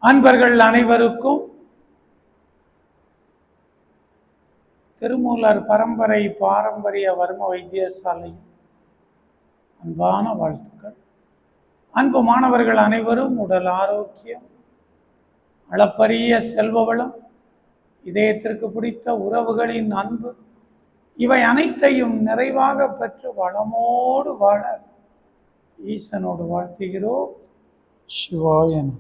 அன்பர்கள் அனைவருக்கும் திருமூலர் பரம்பரை பாரம்பரிய வர்ம வைத்தியசாலையின் அன்பான வாழ்த்துக்கள். அன்பு மாணவர்கள் அனைவரும் உடல் ஆரோக்கியம், அளப்பரிய செல்வ வளம், இதயத்திற்கு பிடித்த உறவுகளின் அன்பு, இவை அனைத்தையும் நிறைவாக பெற்று வளமோடு வாழ ஈசனோடு வாழ்த்துகிறோம். சிவாயன்.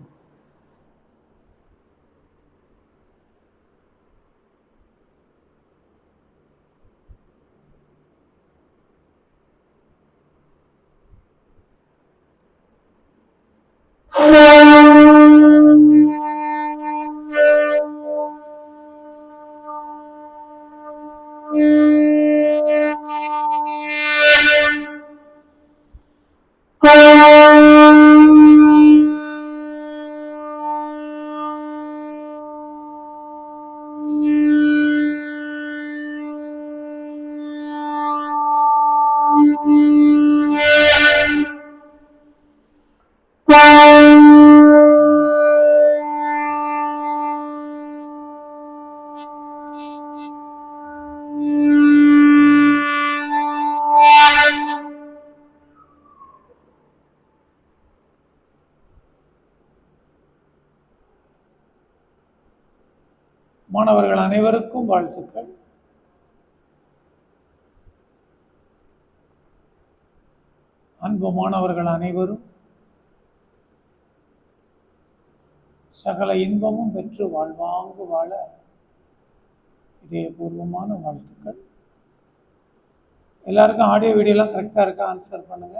மாணவர்கள் அனைவருக்கும் வாழ்த்துக்கள். அன்பு மாணவர்கள் அனைவரும் சகல இன்பமும் பெற்று வாழ்வாங்கு வாழ இதயபூர்வமான வாழ்த்துக்கள். எல்லாருக்கும் ஆடியோ வீடியோலாம் கரெக்டாக இருக்கா? ஆன்சர் பண்ணுங்க.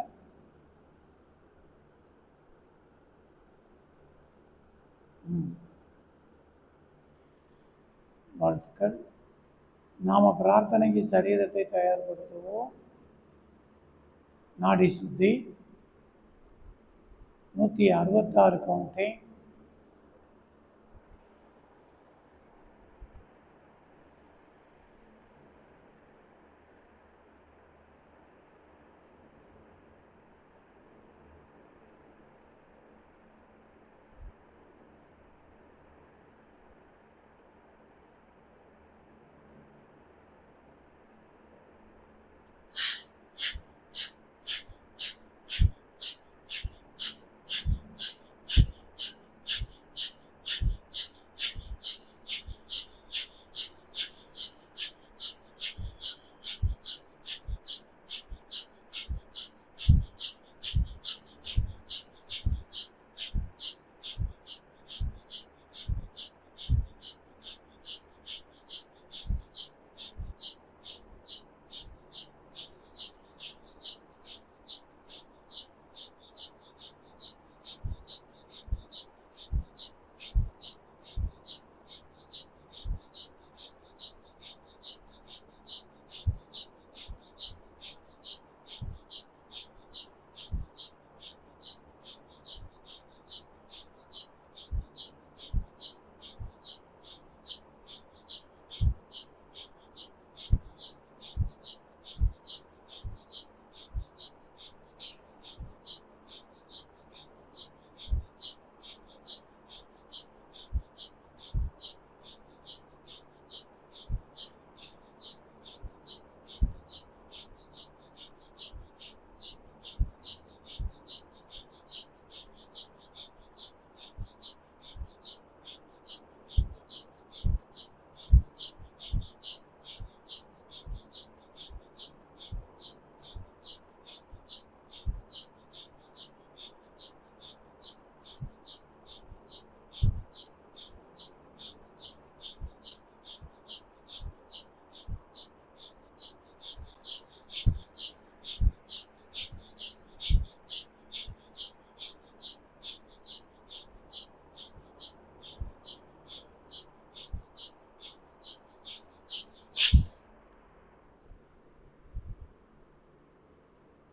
வாழ்த்துக்கள். நாம பிரார்த்தனைக்கு சரீரத்தை தயார்படுத்துவோம். நாடி சுத்தி 166 கவுண்டிங்.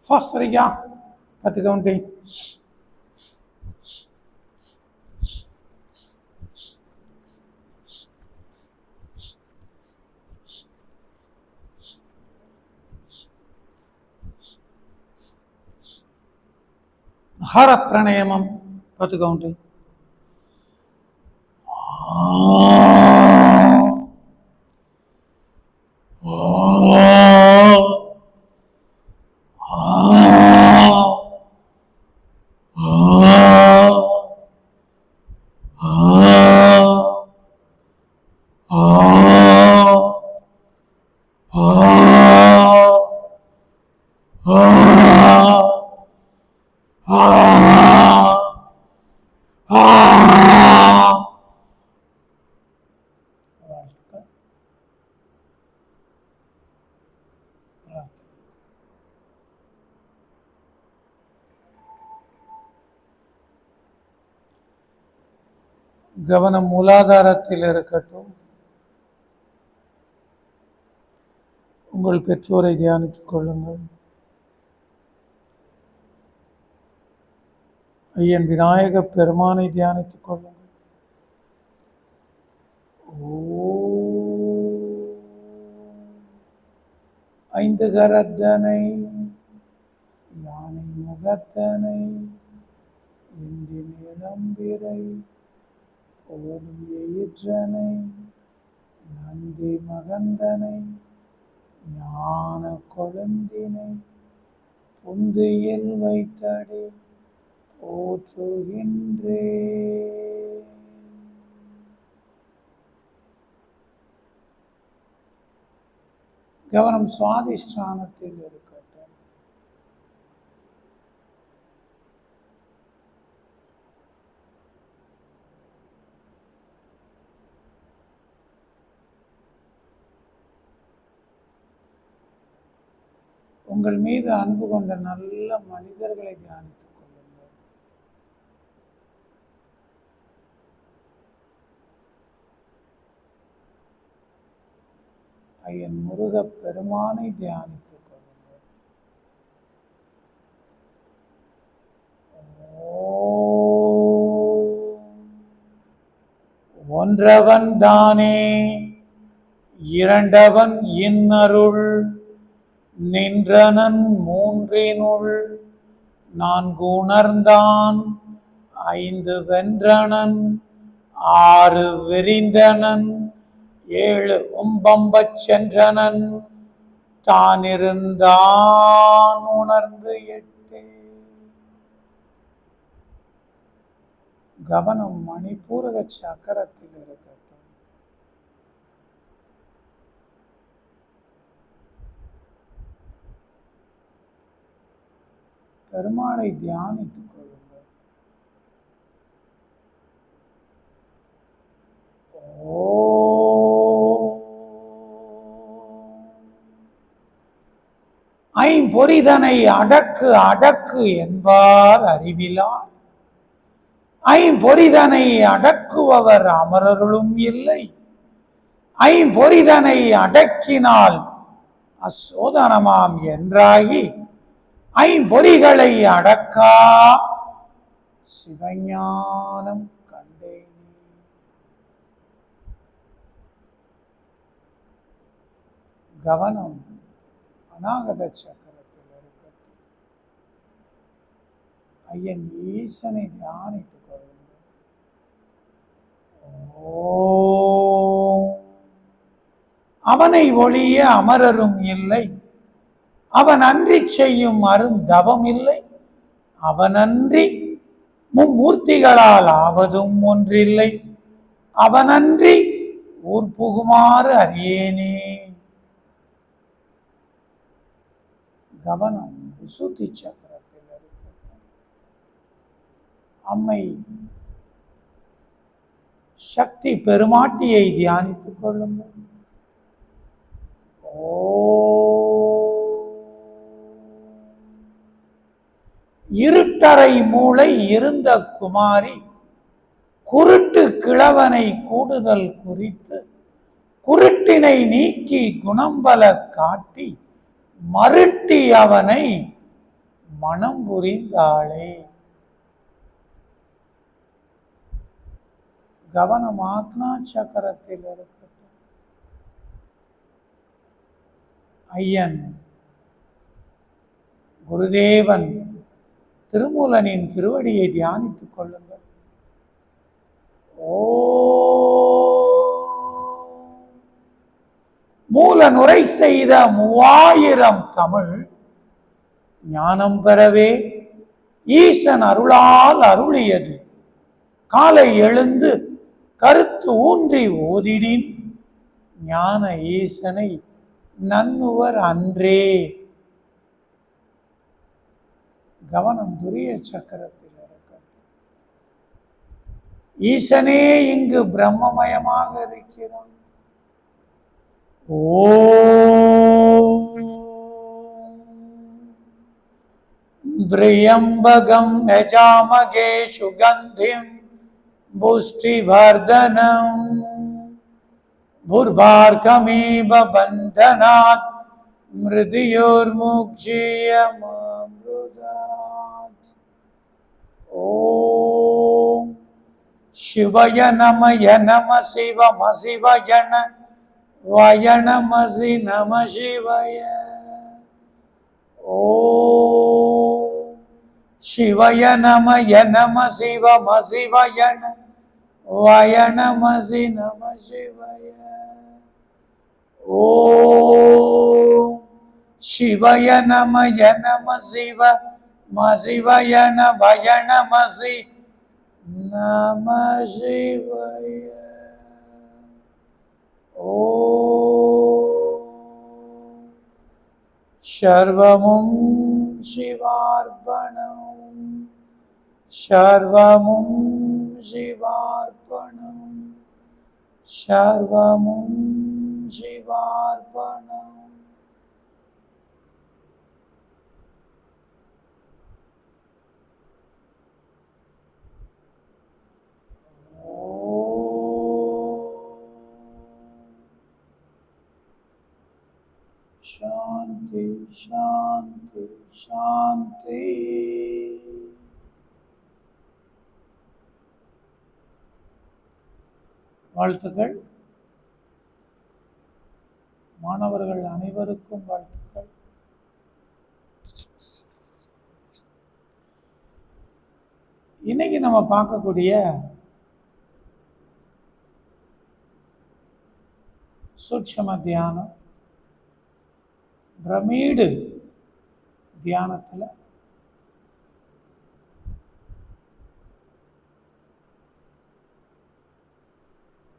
फास्ट करेगा 10 काउंटिंग. हर प्रणयमम 10 काउंटिंग. கவனம் மூலாதாரத்தில் இருக்கட்டும். உங்கள் பெற்றோரை தியானித்துக் கொள்ளுங்கள். ஐயன் விநாயக பெருமானை தியானித்துக் கொள்ளுங்கள். ஐந்து கரத்தனை யானை முகத்தனை இந்தின் இளம்பிரை போரும் எயிற்றனை நந்தி மகந்தனை ஞான கொழுந்தினை புந்தியில் வைத்தடி போற்றுகின்றே. கவனம் சுவாதிஷ்டானத்தில் இருக்கட்டும். உங்கள் மீது அன்பு கொண்ட நல்ல மனிதர்களை தியானித்துக் கொள்ளுங்கள். ஐயன் முருகப் பெருமானை தியானித்துக் கொள்ளுங்கள். ஒன்றவன் தானே இரண்டவன் இன்னருள் நின்றனன் மூன்றினுள் நான்கு உணர்ந்தான் ஐந்து வென்றனன் ஆறு விரிந்தனன் ஏழு உம்பம்பச் சென்றனன் தானிருந்தான் உணர்ந்து எட்டு. கவனம் மணிப்பூரக சக்கரத்தில் இருக்கட்டும். பெருமாளை தியானித்துக் கொள்ளுங்கள். ஐம்பொறிதனை அடக்கு அடக்கு என்பார் அறிவிலார். ஐம்பொறிதனை அடக்குபவர் அமரர்களும் இல்லை. ஐம்பொறிதனை அடக்கினால் அசோதனமாம் என்றாகி ஐம்பொறிகளை அடக்கா சிவஞானம் கண்டேன். கவனம் அநாகத சக்கரத்தில் இருக்கட்டும். ஐயன் ஈசனை தியானித்துக் கொள்ளுங்கள். அவனை ஒழிய அமரரும் இல்லை. அவன் அன்றி செய்யும் அருந்தவம் இல்லை. அவனன்றி மும்மூர்த்திகளால் ஆவதும் ஒன்றில்லை. அவனன்றி ஊர் புகுமாறு அறியேனே. கவனம் விசுத்தி சக்கரத்தில் இருக்கட்டும். அம்மை சக்தி பெருமாட்டியை தியானித்துக் கொள்ளுங்கள். இருட்டறை மூளை இருந்த குமாரி குருட்டு கிழவனை கூடுதல் குறித்து குருட்டினை நீக்கி குணம்பல காட்டி மருட்டி அவனை மனம் புரிந்தாளே. கவனம் ஆக்னா சக்கரத்தில் இருக்கட்டும். ஐயன் குருதேவன் திருமூலனின் திருவடியை தியானித்துக் கொள்ளுங்கள். மூல நுரை செய்த 3000 தமிழ் ஞானம் பெறவே ஈசன் அருளால் அருளியது. காலை எழுந்து கருத்து ஊன்றி ஓதிடின் ஞான ஈசனை நன்னுவர் அன்றே. கவனம் துரிய சக்கரத்தில் இருக்கட்டும். ஈசனே இங்கு பிரம்மமயமாக இருக்கிறான். ஓம் த்ரியம்பகம் யஜாமகே சுகந்திம் புஷ்டிவர்தனம் புர்பார்கமீப பந்தனாத் மிருதியோர்முக்ஷியமாம்ருதாத். ஓம் சிவய நமய நம சிவம சிவய வய நமசி நம சிவய. ஓம் சிவய நமய நம சிவம சிவய வய நமசி நம சிவய. ஓம் சிவய நமய நம சிவம சிவய வய நமசி நம சிவய. ஓம் சர்வமும் சிவார்ப்பணம் சர்வமும் சிவார்ப்பணம் சர்வமும் சிவார்ப்பணம். சாந்தி சாந்தி சாந்தி. வாழ்த்துக்கள். மாணவர்கள் அனைவருக்கும் வாழ்த்துக்கள். இன்னைக்கு நம்ம பார்க்கக்கூடிய சூட்சும தியானம் பிரமீடு தியானத்தில்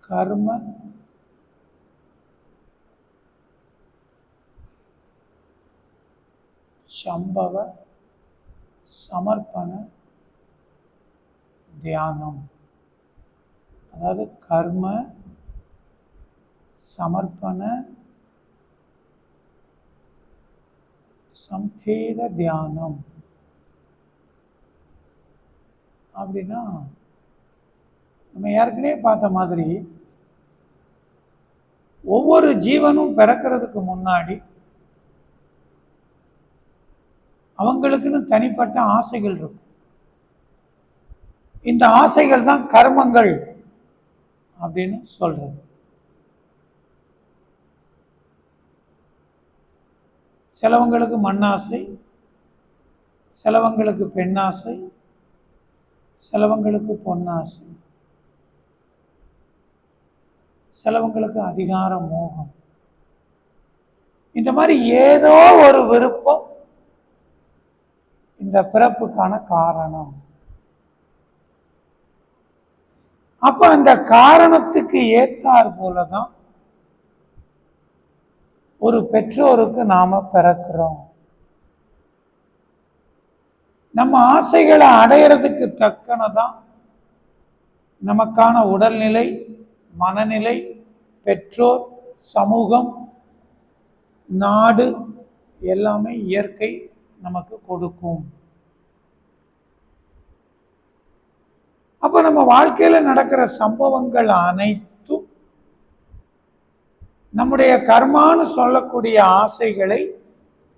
கர்ம சம்பவ சமர்ப்பண தியானம். அதாவது கர்ம சமர்ப்பண சம்பேத தியானம் அப்படின்னா நம்ம ஏற்கனவே பார்த்த மாதிரி ஒவ்வொரு ஜீவனும் பிறக்கிறதுக்கு முன்னாடி அவங்களுக்குன்னு தனிப்பட்ட ஆசைகள் இருக்கும். இந்த ஆசைகள் தான் கர்மங்கள் அப்படின்னு சொல்றது. சிலவங்களுக்கு மண்ணாசை, சிலவங்களுக்கு பெண்ணாசை, சிலவங்களுக்கு பொன்னாசை, சிலவங்களுக்கு அதிகார மோகம். இந்த மாதிரி ஏதோ ஒரு விருப்பம் இந்த பிறப்புக்கான காரணம். அப்ப அந்த காரணத்துக்கு ஏத்தார் போலதான் ஒரு பெற்றோருக்கு நாம பிறக்கிறோம். நம்ம ஆசைகளை அடையிறதுக்கு தக்கனதான் நமக்கான உடல்நிலை, மனநிலை, பெற்றோர், சமூகம், நாடு எல்லாமே இயற்கை நமக்கு கொடுக்கும். அப்ப நம்ம வாழ்க்கையில நடக்கிற சம்பவங்கள் அனைத்தும் நம்முடைய கர்மான்னு சொல்லக்கூடிய ஆசைகளை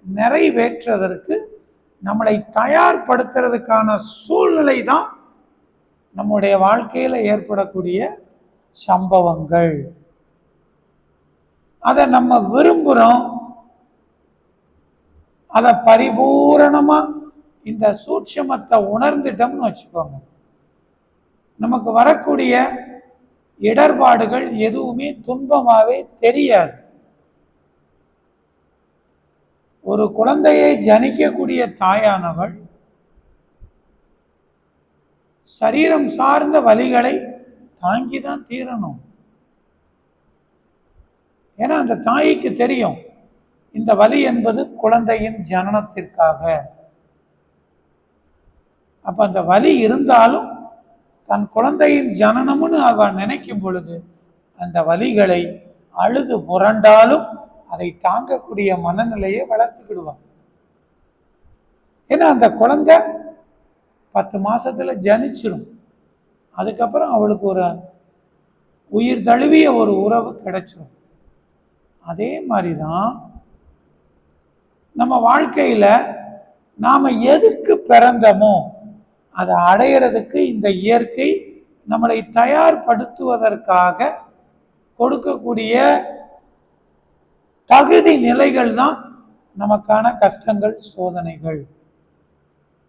நிறைவேற்றுவதற்கு நம்மளை தயார்படுத்துறதுக்கான சூழ்நிலை தான் நம்முடைய வாழ்க்கையில ஏற்படக்கூடிய சம்பவங்கள். அதை நம்ம விரும்புகிறோம். அதை பரிபூரணமா இந்த சூட்சுமத்தை உணர்ந்துட்டோம்னு வச்சுக்கோங்க, நமக்கு வரக்கூடிய இடர்பாடுகள் எதுவுமே துன்பமாவே தெரியாது. ஒரு குழந்தையை ஜனிக்கக்கூடிய தாயானவள் சரீரம் சார்ந்த வலிகளை தாங்கிதான் தீரணும். ஏன்னா அந்த தாய்க்கு தெரியும் இந்த வலி என்பது குழந்தையின் ஜனனத்திற்காக. அப்ப அந்த வலி இருந்தாலும் தன் குழந்தையின் ஜனனம்னு அவன் நினைக்கும் பொழுது அந்த வலிகளை அழுது புரண்டாலும் அதை தாங்கக்கூடிய மனநிலையை வளர்த்துக்கிடுவான். ஏன்னா அந்த குழந்தை 10 மாசத்துல ஜனிச்சிடும். அதுக்கப்புறம் அவளுக்கு ஒரு உயிர் தழுவிய ஒரு உறவு கிடைச்சிடும். அதே மாதிரிதான் நம்ம வாழ்க்கையில நாம எதுக்கு பிறந்தமோ அதை அடையிறதுக்கு இந்த இயற்கை நம்மளை தயார்படுத்துவதற்காக கொடுக்கக்கூடிய தகுதி நிலைகள் தான் நமக்கான கஷ்டங்கள், சோதனைகள்.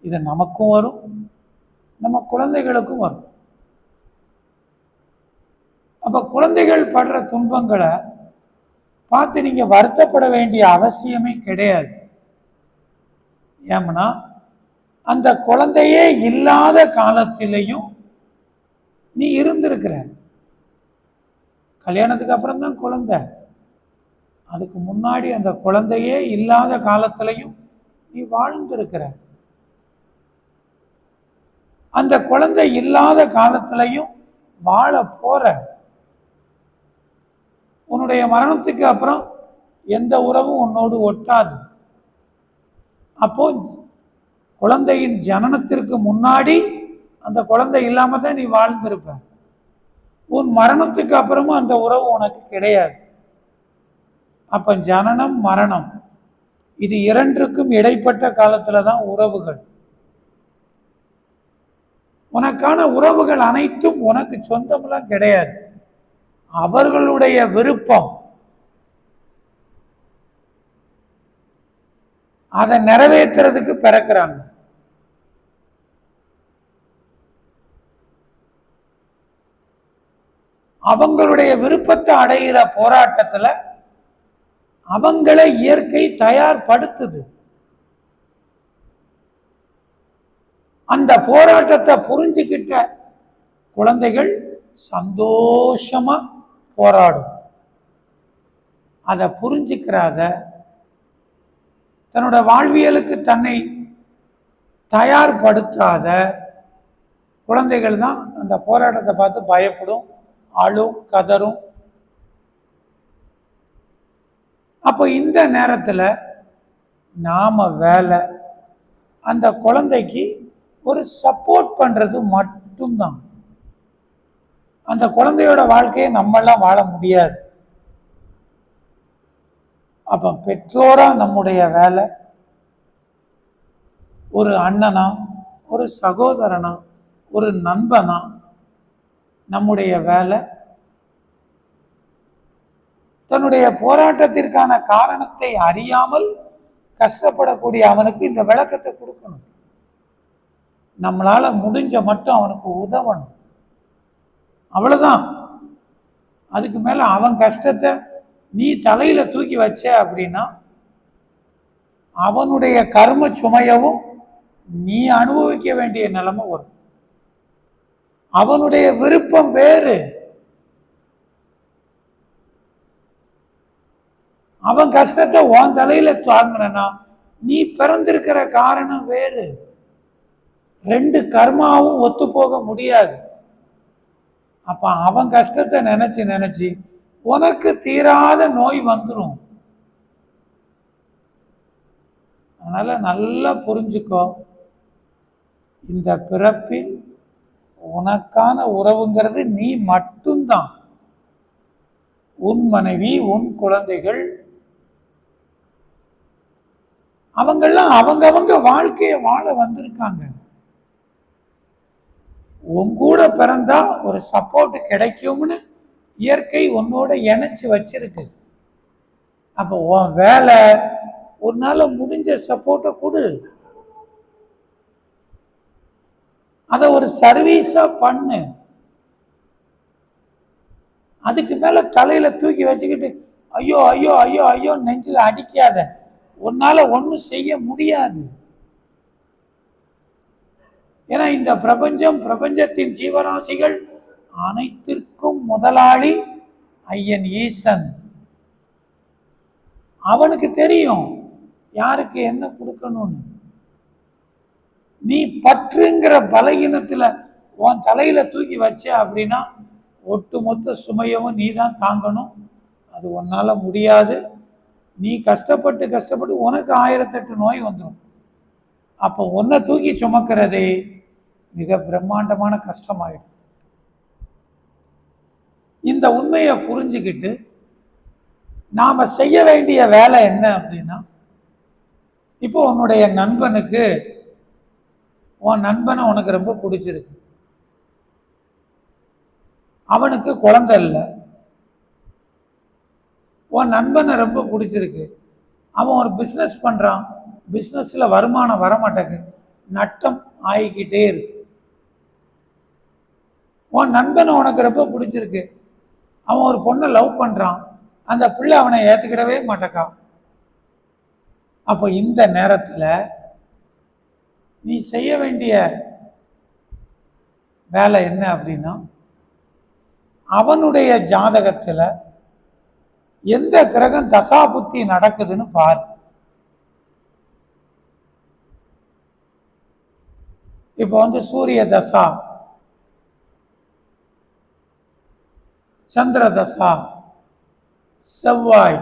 இது நமக்கும் வரும், நம்ம குழந்தைகளுக்கும் வரும். அப்ப குழந்தைகள் படுற துன்பங்களை பார்த்து நீங்க வருத்தப்பட வேண்டிய அவசியமே கிடையாது. ஏன்னா அந்த குழந்தையே இல்லாத காலத்திலையும் நீ இருந்திருக்கிற. கல்யாணத்துக்கு அப்புறம் தான் குழந்தை, அதுக்கு முன்னாடி அந்த குழந்தையே இல்லாத காலத்திலையும் நீ வாழ்ந்திருக்கிற. அந்த குழந்தை இல்லாத காலத்திலையும் வாழ போற. உன்னுடைய மரணத்துக்கு அப்புறம் எந்த உறவும் உன்னோடு ஒட்டாது. அப்போ குழந்தையின் ஜனனத்திற்கு முன்னாடி அந்த குழந்தை இல்லாம தான் நீ வாழ்ந்திருப்ப. உன் மரணத்துக்கு அப்புறமும் அந்த உறவு உனக்கு கிடையாது. அப்ப ஜனனம், மரணம் இது இரண்டுக்கும் இடைப்பட்ட காலத்துல தான் உறவுகள். உனக்கான உறவுகள் அனைத்தும் உனக்கு சொந்தமெல்லாம் கிடையாது. அவர்களுடைய விருப்பம், அதை நிறைவேற்றுறதுக்கு பிறக்கிறாங்க. அவங்களுடைய விருப்பத்தை அடைகிற போராட்டத்துல அவங்களை இயற்கை தயார்படுத்துது. அந்த போராட்டத்தை புரிஞ்சுக்கிட்ட குழந்தைகள் சந்தோஷமா போராடும். அதை புரிஞ்சுக்கிறாத, தன்னோட வாழ்வியலுக்கு தன்னை தயார்படுத்தாத குழந்தைகள் தான் அந்த போராட்டத்தை பார்த்து பயப்படும், அழும், கதரும். அப்போ இந்த நேரத்துல நாம வேலை அந்த குழந்தைக்கு ஒரு சப்போர்ட் பண்றது மட்டும்தான். அந்த குழந்தையோட வாழ்க்கையை நம்மெல்லாம் வாழ முடியாது. அப்ப பெற்றோரா நம்முடைய வேலை, ஒரு அண்ணனா, ஒரு சகோதரனா, ஒரு நண்பனா நம்முடைய வேலை தன்னுடைய போராட்டத்திற்கான காரணத்தை அறியாமல் கஷ்டப்படக்கூடிய அவனுக்கு இந்த விளக்கத்தை கொடுக்கணும். நம்மளால முடிஞ்ச மட்டும் அவனுக்கு உதவணும், அவ்வளவுதான். அதுக்கு மேல அவன் கஷ்டத்தை நீ தலையில தூக்கி வச்ச அப்படின்னா அவனுடைய கர்ம சுமையவும் நீ அனுபவிக்க வேண்டிய நிலைமை வரும். அவனுடைய விருப்பம் வேறு, அவன் கஷ்டத்தை உன் தலையில தாங்கினா நீ பிறந்திருக்கிற காரணம் வேறு. ரெண்டு கர்மாவும் ஒத்து போக முடியாது. அப்ப அவன் கஷ்டத்தை நினைச்சு நினைச்சு உனக்கு தீராத நோய் வந்துடும். அதனால நல்லா புரிஞ்சுக்கோ, இந்த பிறப்பில் உனக்கான உறவுங்கிறது நீ மட்டும்தான். உன் மனைவி, உன் குழந்தைகள், அவங்கெல்லாம் அவங்கவங்க வாழ்க்கையை வாழ வந்திருக்காங்க. உன் கூட பிறந்தா ஒரு சப்போர்ட் கிடைக்கும்னு இயற்கை உன்னோட இணைச்சு வச்சிருக்கு. அப்போ உன் வேலை, உன்னால முடிஞ்ச சப்போர்ட்டை கொடு, அதை ஒரு சர்வீஸா பண்ணு. அதுக்கு மேல தலையில தூக்கி வச்சுக்கிட்டு ஐயோ ஐயோ ஐயோ ஐயோ நெஞ்சில அடிக்காத. உன்னால ஒன்றும் செய்ய முடியாது. ஏன்னா இந்த பிரபஞ்சம், பிரபஞ்சத்தின் ஜீவராசிகள் அனைத்திற்கும் முதலாளி ஐயன் ஈசன். அவனுக்கு தெரியும் யாருக்கு என்ன கொடுக்கணும்னு. நீ பற்றுங்கிற பலகீனத்துல உன் தலையில தூக்கி வச்ச அப்படின்னா ஒட்டுமொத்த சுமையவும் நீ தான் தாங்கணும். அது உன்னால முடியாது. நீ கஷ்டப்பட்டு கஷ்டப்பட்டு உனக்கு 1008 நோய் வந்துடும். அப்போ உன்னை தூக்கி சுமக்கிறதே மிக பிரம்மாண்டமான கஷ்டமாயிடும். இந்த உண்மையை புரிஞ்சுக்கிட்டு நாம செய்ய வேண்டிய வேலை என்ன அப்படின்னா, இப்போ உன்னுடைய நண்பனுக்கு, உன் நண்பனை உனக்கு ரொம்ப பிடிச்சிருக்கு, அவனுக்கு குழந்தை இல்லை. உன் நண்பனை ரொம்ப பிடிச்சிருக்கு, அவன் ஒரு பிஸ்னஸ் பண்றான், பிஸ்னஸ்ல வருமானம் வரமாட்டேங்குது, நட்டம் ஆகிக்கிட்டே இருக்கு. உன் நண்பனை உனக்கு ரொம்ப பிடிச்சிருக்கு, அவன் ஒரு பொண்ணை லவ் பண்றான், அந்த பிள்ளை அவனை ஏத்துக்கிடவே மாட்டேக்கா. அப்போ இந்த நேரத்துல நீ செய்ய வேண்டிய வேலை என்ன அப்படின்னா, அவனுடைய ஜாதகத்துல எந்த கிரகம் தசா புத்தி நடக்குதுன்னு பாரு. இப்போ சூரிய தசா, சந்திர தசா, செவ்வாய்,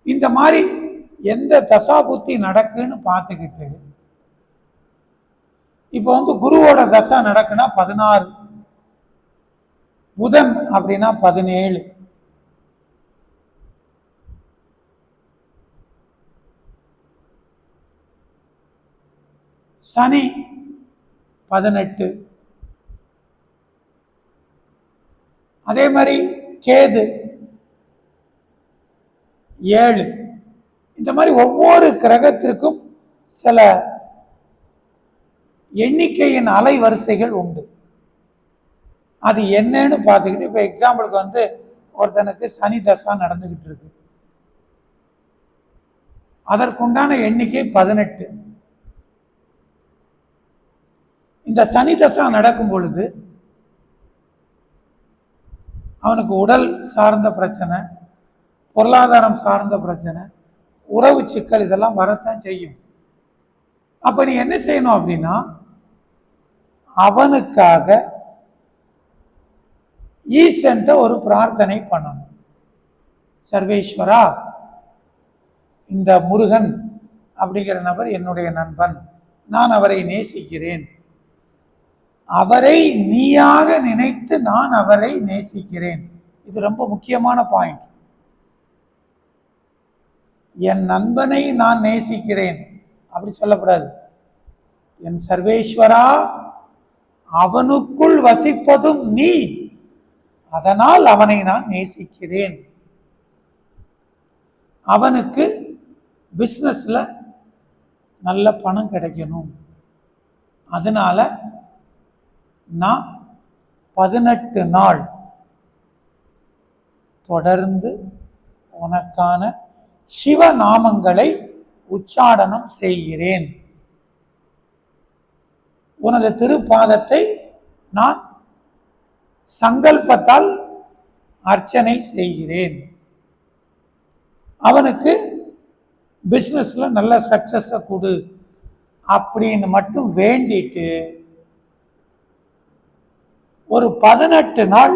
இந்த மாதிரி எந்த தசா புத்தி நடக்குன்னு பார்த்துக்கிட்டு, இப்போ குருவோட தசா நடக்குன்னா 16, புதன் அப்படின்னா 17, சனி 18, அதே மாதிரி கேது 7. இந்த மாதிரி ஒவ்வொரு கிரகத்திற்கும் சில எண்ணிக்கையின் அலை வரிசைகள் உண்டு. அது என்னன்னு பார்த்துக்கிட்டு, இப்போ எக்ஸாம்பிளுக்கு ஒருத்தனுக்கு சனி தசா நடந்துகிட்டு இருக்கு, அதற்குண்டான எண்ணிக்கை 18. இந்த சனி தசா நடக்கும் பொழுது அவனுக்கு உடல் சார்ந்த பிரச்சனை, பொருளாதாரம் சார்ந்த பிரச்சனை, உறவு சிக்கல், இதெல்லாம் வரத்தான் செய்யும். அப்ப நீ என்ன செய்யணும் அப்படின்னா, அவனுக்காக ஈசன்ட்ட ஒரு பிரார்த்தனை பண்ணணும். சர்வேஸ்வரா, இந்த முருகன் அப்படிங்கிற நபர் என்னுடைய நண்பன், நான் அவரை நேசிக்கிறேன், அவரை நீயாக நினைத்து நான் அவரை நேசிக்கிறேன். இது ரொம்ப முக்கியமான பாயிண்ட். என் நண்பனை நான் நேசிக்கிறேன் அப்படி சொல்லக்கூடாது. என் சர்வேஸ்வரா, அவனுக்குள் வசிப்பதும் நீ, அதனால் அவனை நான் நேசிக்கிறேன். அவனுக்கு பிசினஸ்ல நல்ல பணம் கிடைக்கணும், அதனால நான் 18 நாள் தொடர்ந்து உனக்கான சிவநாமங்களை உச்சாடனம் செய்கிறேன். உனது திருப்பாதத்தை நான் சங்கல்பத்தால் அர்ச்சனை செய்கிறேன். அவனுக்கு பிசினஸ்ல நல்ல சக்சஸ கொடு அப்படின்னு மட்டும் வேண்டிட்டு ஒரு 18 நாள்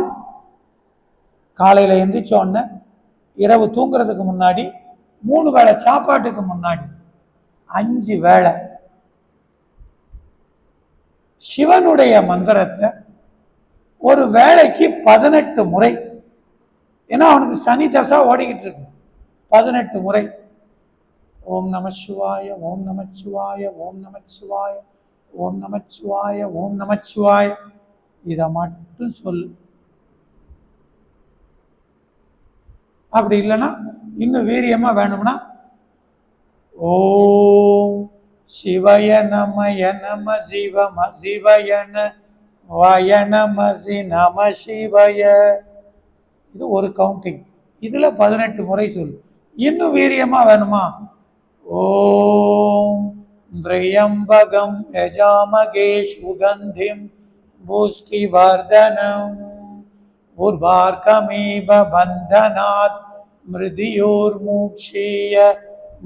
காலையில எந்திரிச்ச உடனே, இரவு தூங்குறதுக்கு முன்னாடி, 3 வேளை சாப்பாட்டுக்கு முன்னாடி, 5 வேளை சிவனுடைய மந்திரத்தை ஒரு வேளைக்கு 18 முறை, ஏன்னா அவனுக்கு சனி தசா ஓடிக்கிட்டு இருக்கு, 18 முறை ஓம் நமச்சிவாய, ஓம் நமச்சிவாய, ஓம் நமச்சிவாய, ஓம் நமச்சிவாய, ஓம் நமச்சிவாய, இதை மட்டும் சொல்லு. அப்படி இல்லைன்னா இன்னும் வீரியமா வேணும்னா ஓம் சிவய நமய நம சிவம சிவயன வயனமசி நம சிவய, இது ஒரு கவுண்டிங். இதுல 18 முறை சொல்லு. இன்னும் வீரியமா வேணுமா, ஓம் திரியம்பகம் யஜாமகே சுகந்திம் புஷ்டிவர்தனம் உர்வார்கமேவ பந்தனாத் மிருதியோர்முக்ஷேய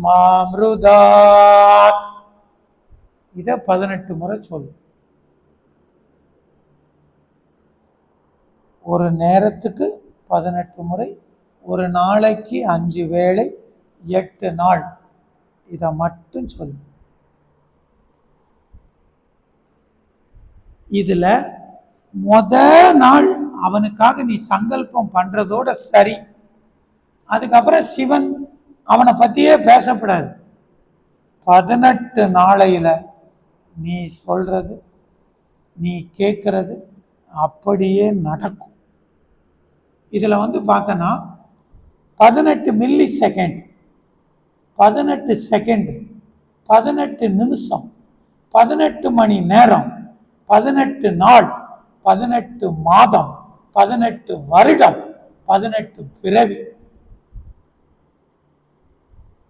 மாம்ருதாத். இத 18 முறை சொல்லு. ஒரு நேரத்துக்கு 18 முறை, ஒரு நாளைக்கு 5 வேளை, 8 நாள். இத மட்டும் சொல்லு. இதுல நாள் அவனுக்காக நீ சங்கல்பம் பண்றதோட சரி. அதுக்கப்புறம் சிவன் அவனை பத்தியே பேசப்படாது. 18 நாளையில நீ சொல்றது, நீ கேட்கறது அப்படியே நடக்கும். இதுல பார்த்தனா 18 மில்லி செகண்ட், 18 செகண்ட், 18 நிமிஷம், 18 மணி நேரம், 18 நாள், 18 மாதம், 18 வருடம், 18 பிறவி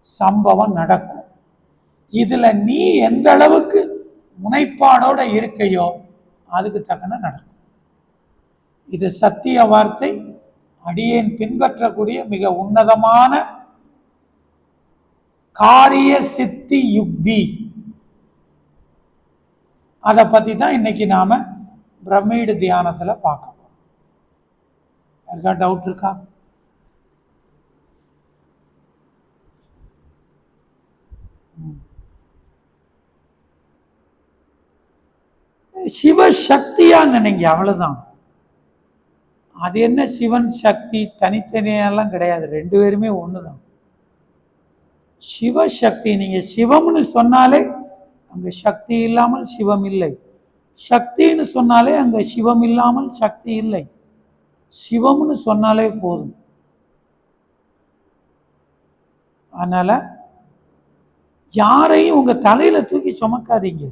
சம்பவம் நடக்கும். இதுல நீ எந்த அளவுக்கு முனைப்பாடோட இருக்கையோ அதுக்கு தக்கன நடக்கும். இது சத்திய வார்த்தை. அடியேன் பின்பற்றக்கூடிய மிக உன்னதமான காரிய சித்தி யுக்தி. அதை பத்தி தான் இன்னைக்கு நாம பிரம்மீடு தியானத்துல பார்க்க போறோம். யாருக்கா டவுட் இருக்கா? சிவசக்தியா நினைங்க, அவ்வளவுதான். அது என்ன சிவன் சக்தி தனித்தனியெல்லாம் கிடையாது, ரெண்டு பேருமே ஒண்ணுதான். சிவசக்தி. நீங்க சிவம்னு சொன்னாலே அங்க சக்தி இல்லாமல் சிவம் இல்லை, சக்தின்னு சொன்னாலே அங்க சிவம் இல்லாமல் சக்தி இல்லை. சிவம்னு சொன்னாலே போதும். அதனால யாரையும் உங்க தலையில தூக்கி சுமக்காதீங்க.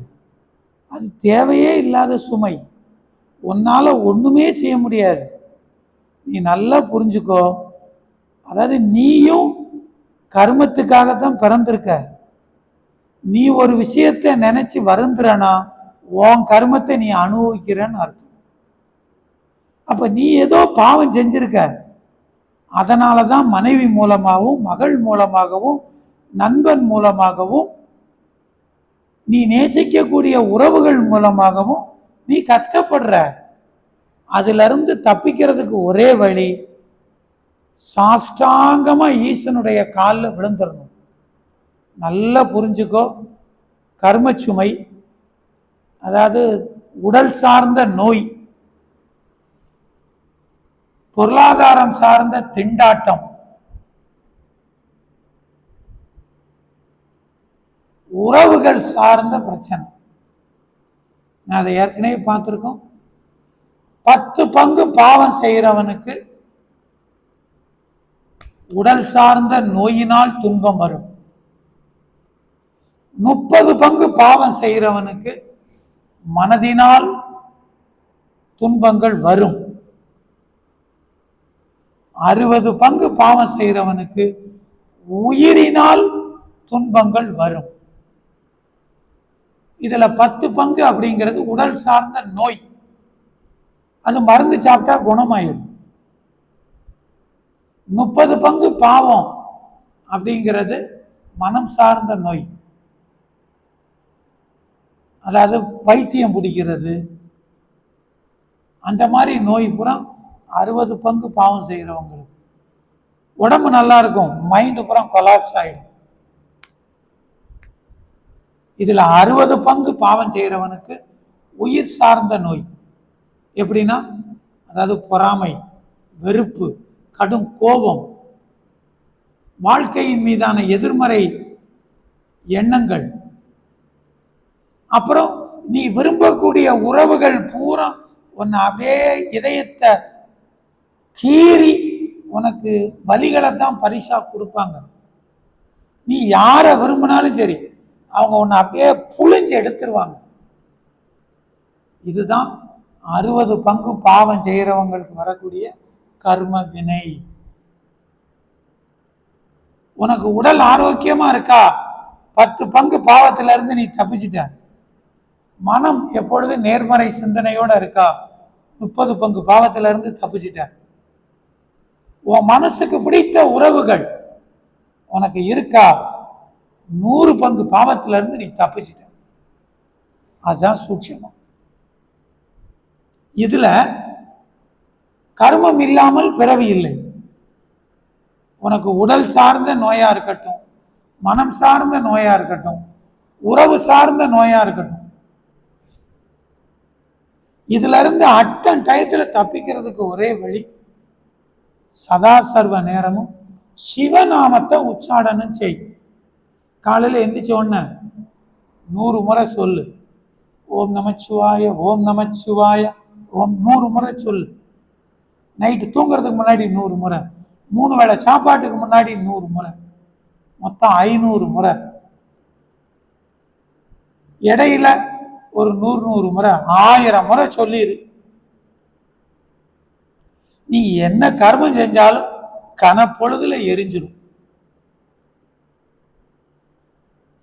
அது தேவையே இல்லாத சுமை. உன்னால ஒண்ணுமே செய்ய முடியாது. நீ நல்லா புரிஞ்சுக்கோ. அதாவது நீயும் கர்மத்துக்காகத்தான் பிறந்திருக்க. நீ ஒரு விஷயத்தை நினைச்சு வருந்துறனா உன் கர்மத்தை நீ அனுபவிக்கிறன்னு அர்த்தம். அப்ப நீ ஏதோ பாவம் செஞ்சிருக்க. அதனாலதான் மனைவி மூலமாகவும், மகள் மூலமாகவும், நண்பன் மூலமாகவும், நீ நேசிக்கக்கூடிய உறவுகள் மூலமாகவும் நீ கஷ்டப்படுற. அதுல இருந்து தப்பிக்கிறதுக்கு ஒரே வழி, சாஷ்டாங்கமா ஈசனுடைய காலில் விழுந்துடணும். நல்லா புரிஞ்சுக்கோ. கர்மச்சுமை, அதாவது உடல் சார்ந்த நோய், பொருளாதாரம் சார்ந்த திண்டாட்டம், உறவுகள் சார்ந்த பிரச்சனை. நான் அதை ஏற்கனவே பார்த்திருக்கோம். 10 பங்கு பாவம் செய்கிறவனுக்கு உடல் சார்ந்த நோயினால் துன்பம் வரும். 30 பங்கு பாவம் செய்கிறவனுக்கு மனதினால் துன்பங்கள் வரும். 60 பங்கு பாவம் செய்கிறவனுக்கு உயிரினால் துன்பங்கள் வரும். இதுல 10 பங்கு அப்படிங்கிறது உடல் சார்ந்த நோய். அது மருந்து சாப்பிட்டா குணமாயிடும். 30 பங்கு பாவம் அப்படிங்கிறது மனம் சார்ந்த நோய். அதாவது பைத்தியம் பிடிக்கிறது, அந்த மாதிரி நோய் பூரா 60 பங்கு பாவம் செய்கிறவங்களுக்கு. உடம்பு நல்லா இருக்கும், மைண்டு பூரா கொலாப்ஸ் ஆயிடும். இதுல 60 பங்கு பாவம் செய்கிறவனுக்கு உயிர் சார்ந்த நோய். எப்படின்னா, அதாவது பொறாமை, வெறுப்பு, கடும் கோபம், வாழ்க்கையின் மீதான எதிர்மறை எண்ணங்கள், அப்புறம் நீ விரும்பக்கூடிய உறவுகள் பூரா உன்னை அப்படியே இதயத்தை கீறி உனக்கு வலிகளை தான் பரிசா கொடுப்பாங்க. நீ யாரை விரும்பினாலும் சரி, அவங்க உன்னை அப்படியே புழிஞ்சு எடுத்துருவாங்க. இதுதான் 60 பங்கு பாவம் செய்கிறவங்களுக்கு வரக்கூடிய கர்ம வினை. உனக்கு உடல் ஆரோக்கியமா இருக்கா, 10 பங்கு பாவத்தில இருந்து நீ தப்பிச்சிட்ட. மனம் எப்பொழுது நேர்மறை சிந்தனையோட இருக்கா, 30 பங்கு பாவத்தில இருந்து தப்பிச்சிட்ட. உன் மனசுக்கு பிடித்த உறவுகள் உனக்கு இருக்கா, 100 பங்கு பாவத்துல இருந்து நீ தப்பிச்சிட்ட. அதுதான் சூட்சமம். இதுல கர்மம் இல்லாமல் பிறவி இல்லை. உனக்கு உடல் சார்ந்த நோயா இருக்கட்டும், மனம் சார்ந்த நோயா இருக்கட்டும், உறவு சார்ந்த நோயா இருக்கட்டும், இதுல இருந்து அட்டன் டயத்துல தப்பிக்கிறதுக்கு ஒரே வழி, சதா சர்வ நேரமும் சிவநாமத்தை உச்சாடனம் செய். காலையில் எந்திரிச்ச உடனே 100 முறை சொல்லு. ஓம் நமச்சிவாய, ஓம் நமச்சிவாய, ஓம் 100 முறை சொல்லு. நைட்டு தூங்குறதுக்கு முன்னாடி 100 முறை, 3 வேளை சாப்பாட்டுக்கு முன்னாடி 100 முறை, மொத்தம் 500 முறை. இடையில ஒரு 100 முறை, 1000 முறை சொல்லிடு. நீ என்ன கர்மம் செஞ்சாலும் கனப்பொழுதுல எரிஞ்சிடும்.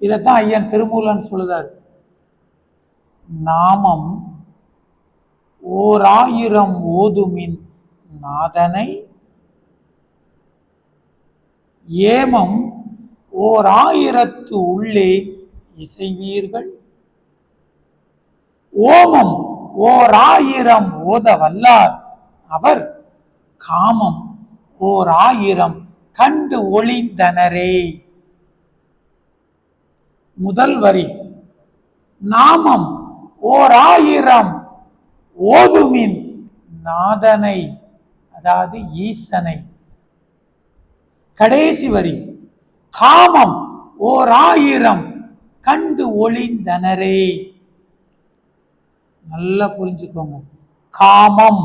இதைத்தான் ஐயன் திருமூலன் சொல்லுதாரு. நாமம் 1000 ஓதுமின் நாதனை, ஏமம் 1000 உள்ளே இசைவீர்கள், ஓமம் 1000 ஓத வல்லார் அவர், காமம் 1000 கண்டு ஒளிந்தனரே. முதல் வரி, நாமம் 1000 ஓதுமின் நாதனை, அதாவது ஈசனை. கடைசி வரி, காமம் 1000 கண்டு ஒளிந்தனரே. நல்லா புரிஞ்சுக்கோங்க. காமம்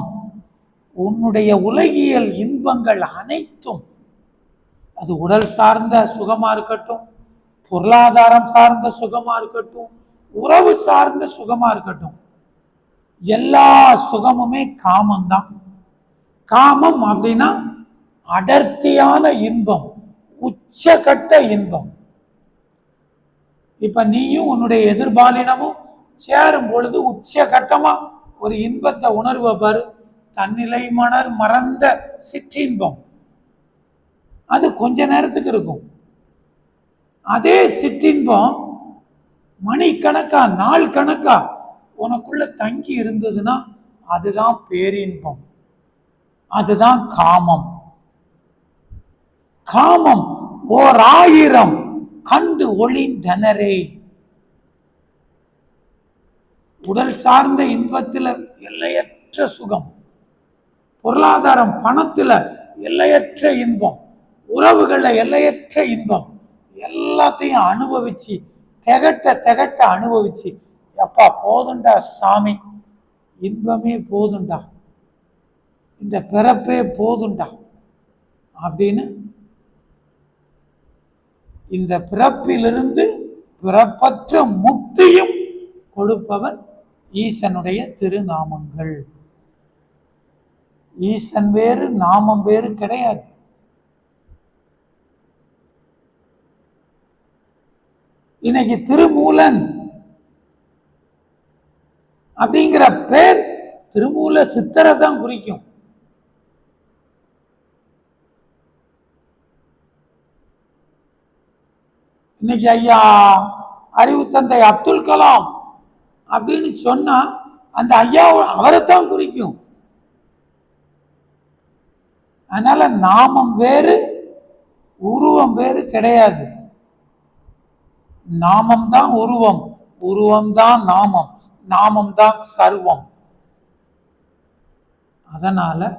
உன்னுடைய உலகியல் இன்பங்கள் அனைத்தும், அது உடல் சார்ந்த சுகமா இருக்கட்டும், பொருளாதாரம் சார்ந்த சுகமா இருக்கட்டும், உறவு சார்ந்த சுகமா இருக்கட்டும், எல்லா சுகமுமே காமம்தான். காமம் அப்படின்னா அடர்த்தியான இன்பம், உச்சகட்ட இன்பம். இப்ப நீயும் உன்னுடைய எதிர்பாலினமும் சேரும் பொழுது உச்சகட்டமா ஒரு இன்பத்தை உணர்வ பாரு. தன்னிலை மணர் மறந்த சிற்றின்பம். அது கொஞ்ச நேரத்துக்கு இருக்கும். அதே சிற்றின்பம் மணிக்கணக்கா நாள் கணக்கா உனக்குள்ள தங்கி இருந்ததுன்னா அதுதான் பேரின்பம், அதுதான் காமம். காமம் 1000 கண்டு ஒளிந்தனரே. உடல் சார்ந்த இன்பத்தில் எல்லையற்ற சுகம், பொருளாதாரம் பணத்துல எல்லையற்ற இன்பம், உறவுகள்ல எல்லையற்ற இன்பம், எல்லாத்தையும் அனுபவிச்சு திகட்ட திகட்ட அனுபவிச்சு, எப்பா போதுண்டா சாமி, இன்பமே போதுண்டா, இந்த பிறப்பே போதுண்டா அப்படின்னு இந்த பிறப்பிலிருந்து பிறப்பற்ற முக்தியும் கொடுப்பவன் ஈசனுடைய திருநாமங்கள். ஈசன் வேறு நாமம் வேறு கிடையாது. இன்னைக்கு திருமூலன் அப்படிங்கிற பேர் திருமூல சித்தரை தான் குறிக்கும். இன்னைக்கு ஐயா அறிவு தந்தை அப்துல் கலாம் அப்படின்னு சொன்னா அந்த ஐயா அவரைத்தான் குறிக்கும். அதனால நாமம் வேறு உருவம் வேறு கிடையாது. நாமம் தான் உருவம், உருவம் தான் நாமம், நாமம் தான் சர்வம். அதனால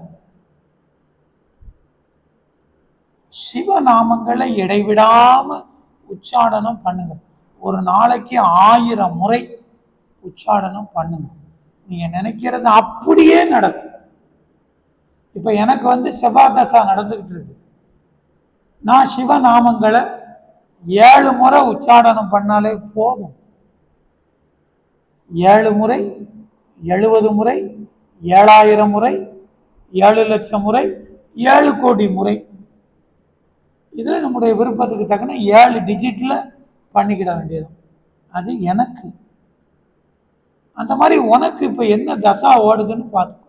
சிவநாமங்களை இடைவிடாம உச்சாடனம் பண்ணுங்க. ஒரு நாளைக்கு 1000 முறை உச்சாடனம் பண்ணுங்க. நீங்க நினைக்கிறது அப்படியே நடக்கும். இப்ப எனக்கு செவ்வாய் தசா நடந்துகிட்டு இருக்கு. நான் சிவநாமங்களை 7 முறை உச்சாடனம் பண்ணாலே போதும். 7 முறை, 70 முறை, 7000 முறை, 7 லட்சம் முறை, 7 கோடி முறை. இதுல நம்முடைய விருப்பத்துக்கு தக்கன 7 டிஜிட்ல பண்ணிக்கிட வேண்டியது. அது எனக்கு. அந்த மாதிரி உனக்கு இப்ப என்ன தசா ஓடுதுன்னு பார்த்துக்கோ.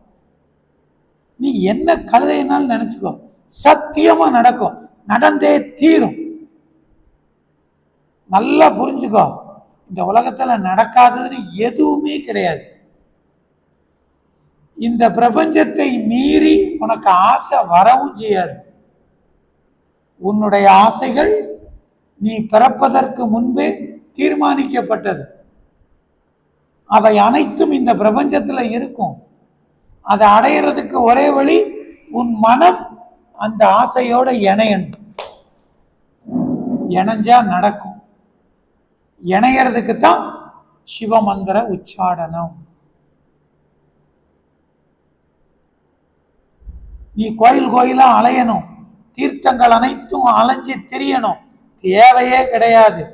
நீ என்ன கழுதைனாலும் நினைச்சுக்கோ, சத்தியமா நடக்கும், நடந்தே தீரும். நல்லா புரிஞ்சுக்கோ, இந்த உலகத்துல நடக்காததுன்னு எதுவுமே கிடையாது. இந்த பிரபஞ்சத்தை மீறி உனக்கு ஆசை வரவும் செய்யாது. உன்னுடைய ஆசைகள் நீ பிறப்பதற்கு முன்பே தீர்மானிக்கப்பட்டது. அவை அனைத்தும் இந்த பிரபஞ்சத்துல இருக்கும். அதை அடையிறதுக்கு ஒரே வழி, உன் மனம் அந்த ஆசையோட இணையணும். இணைஞ்சா நடக்கும். இணையறதுக்கு தான் சிவமந்திர உச்சாடனம். நீ கோயில் கோயிலா அலையணும், தீர்த்தங்கள் அனைத்தும் அலைஞ்சி திரியணும், தேவையே கிடையாது.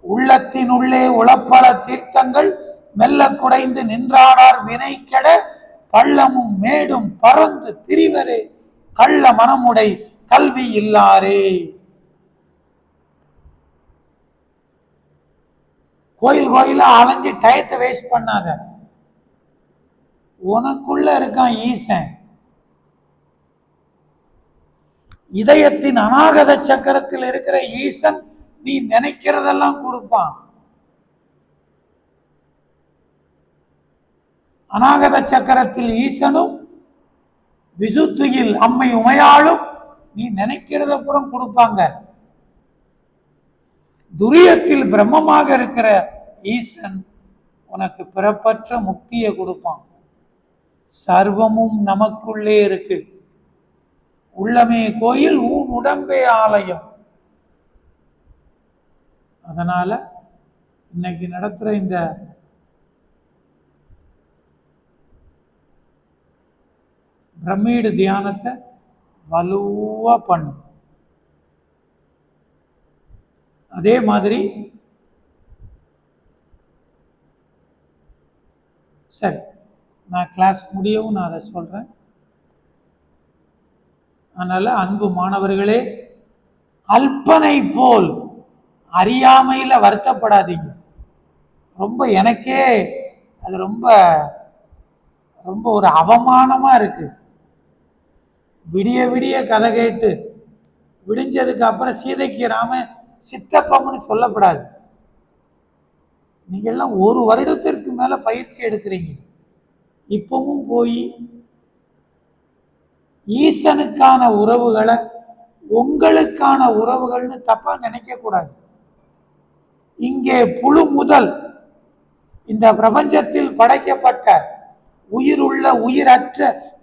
உள்ளத்தின் உள்ளே உளப்பல தீர்த்தங்கள் மெல்ல குடைந்து நின்றாடார் வினை கெட பள்ளமும் மேடும் பறந்து திரிவரே கள்ள மனமுடை கல்வி இல்லாரே. கோயில் கோயிலா அலைஞ்சு டயத்தை வேஸ்ட் பண்ணாத. உனக்குள்ள இருக்கான் ஈசன். இதயத்தின் அநாகத சக்கரத்தில் இருக்கிற ஈசன் நீ நினைக்கிறதெல்லாம் கொடுப்பான். அநாகத சக்கரத்தில் ஈசனும் விசுத்தியில் அம்மை உமையாளும் நீ நினைக்கிறத புறம் கொடுப்பாங்க. துரியத்தில் பிரம்மமாக இருக்கிற ஈசன் உனக்கு பிறப்பற்ற முக்தியை கொடுப்பான். சர்வமும் நமக்குள்ளே இருக்கு. உள்ளமே கோயில், ஊன் உடம்பே ஆலயம். அதனால இன்னைக்கு நடத்துற இந்த பிரம்மீடு தியானத்தை வலுவா பண்ணு. அதே மாதிரி சரி, நான் கிளாஸ் முடியவும் நான் அதை சொல்றேன். அதனால அன்பு மாணவர்களே, அல்பனை போல் அறியாமையில வருத்தப்படாதீங்க. ரொம்ப எனக்கே அது ரொம்ப ரொம்ப ஒரு அவமானமா இருக்கு. விடிய விடிய கதை கேட்டு விடிஞ்சதுக்கு அப்புறம் சீதைக்கு ராம சித்தப்பம்னு சொல்லப்படாது. நீங்க எல்லாம் 1 வருடத்திற்கு மேல பயிற்சி எடுக்கிறீங்க. இப்பவும் போய் ஈசனுக்கான உறவுகளை உங்களுக்கான உறவுகள்னு தப்பா நினைக்க கூடாது. இங்கே புழு முதல் இந்த பிரபஞ்சத்தில் படைக்கப்பட்ட உயிருள்ள உயிரற்ற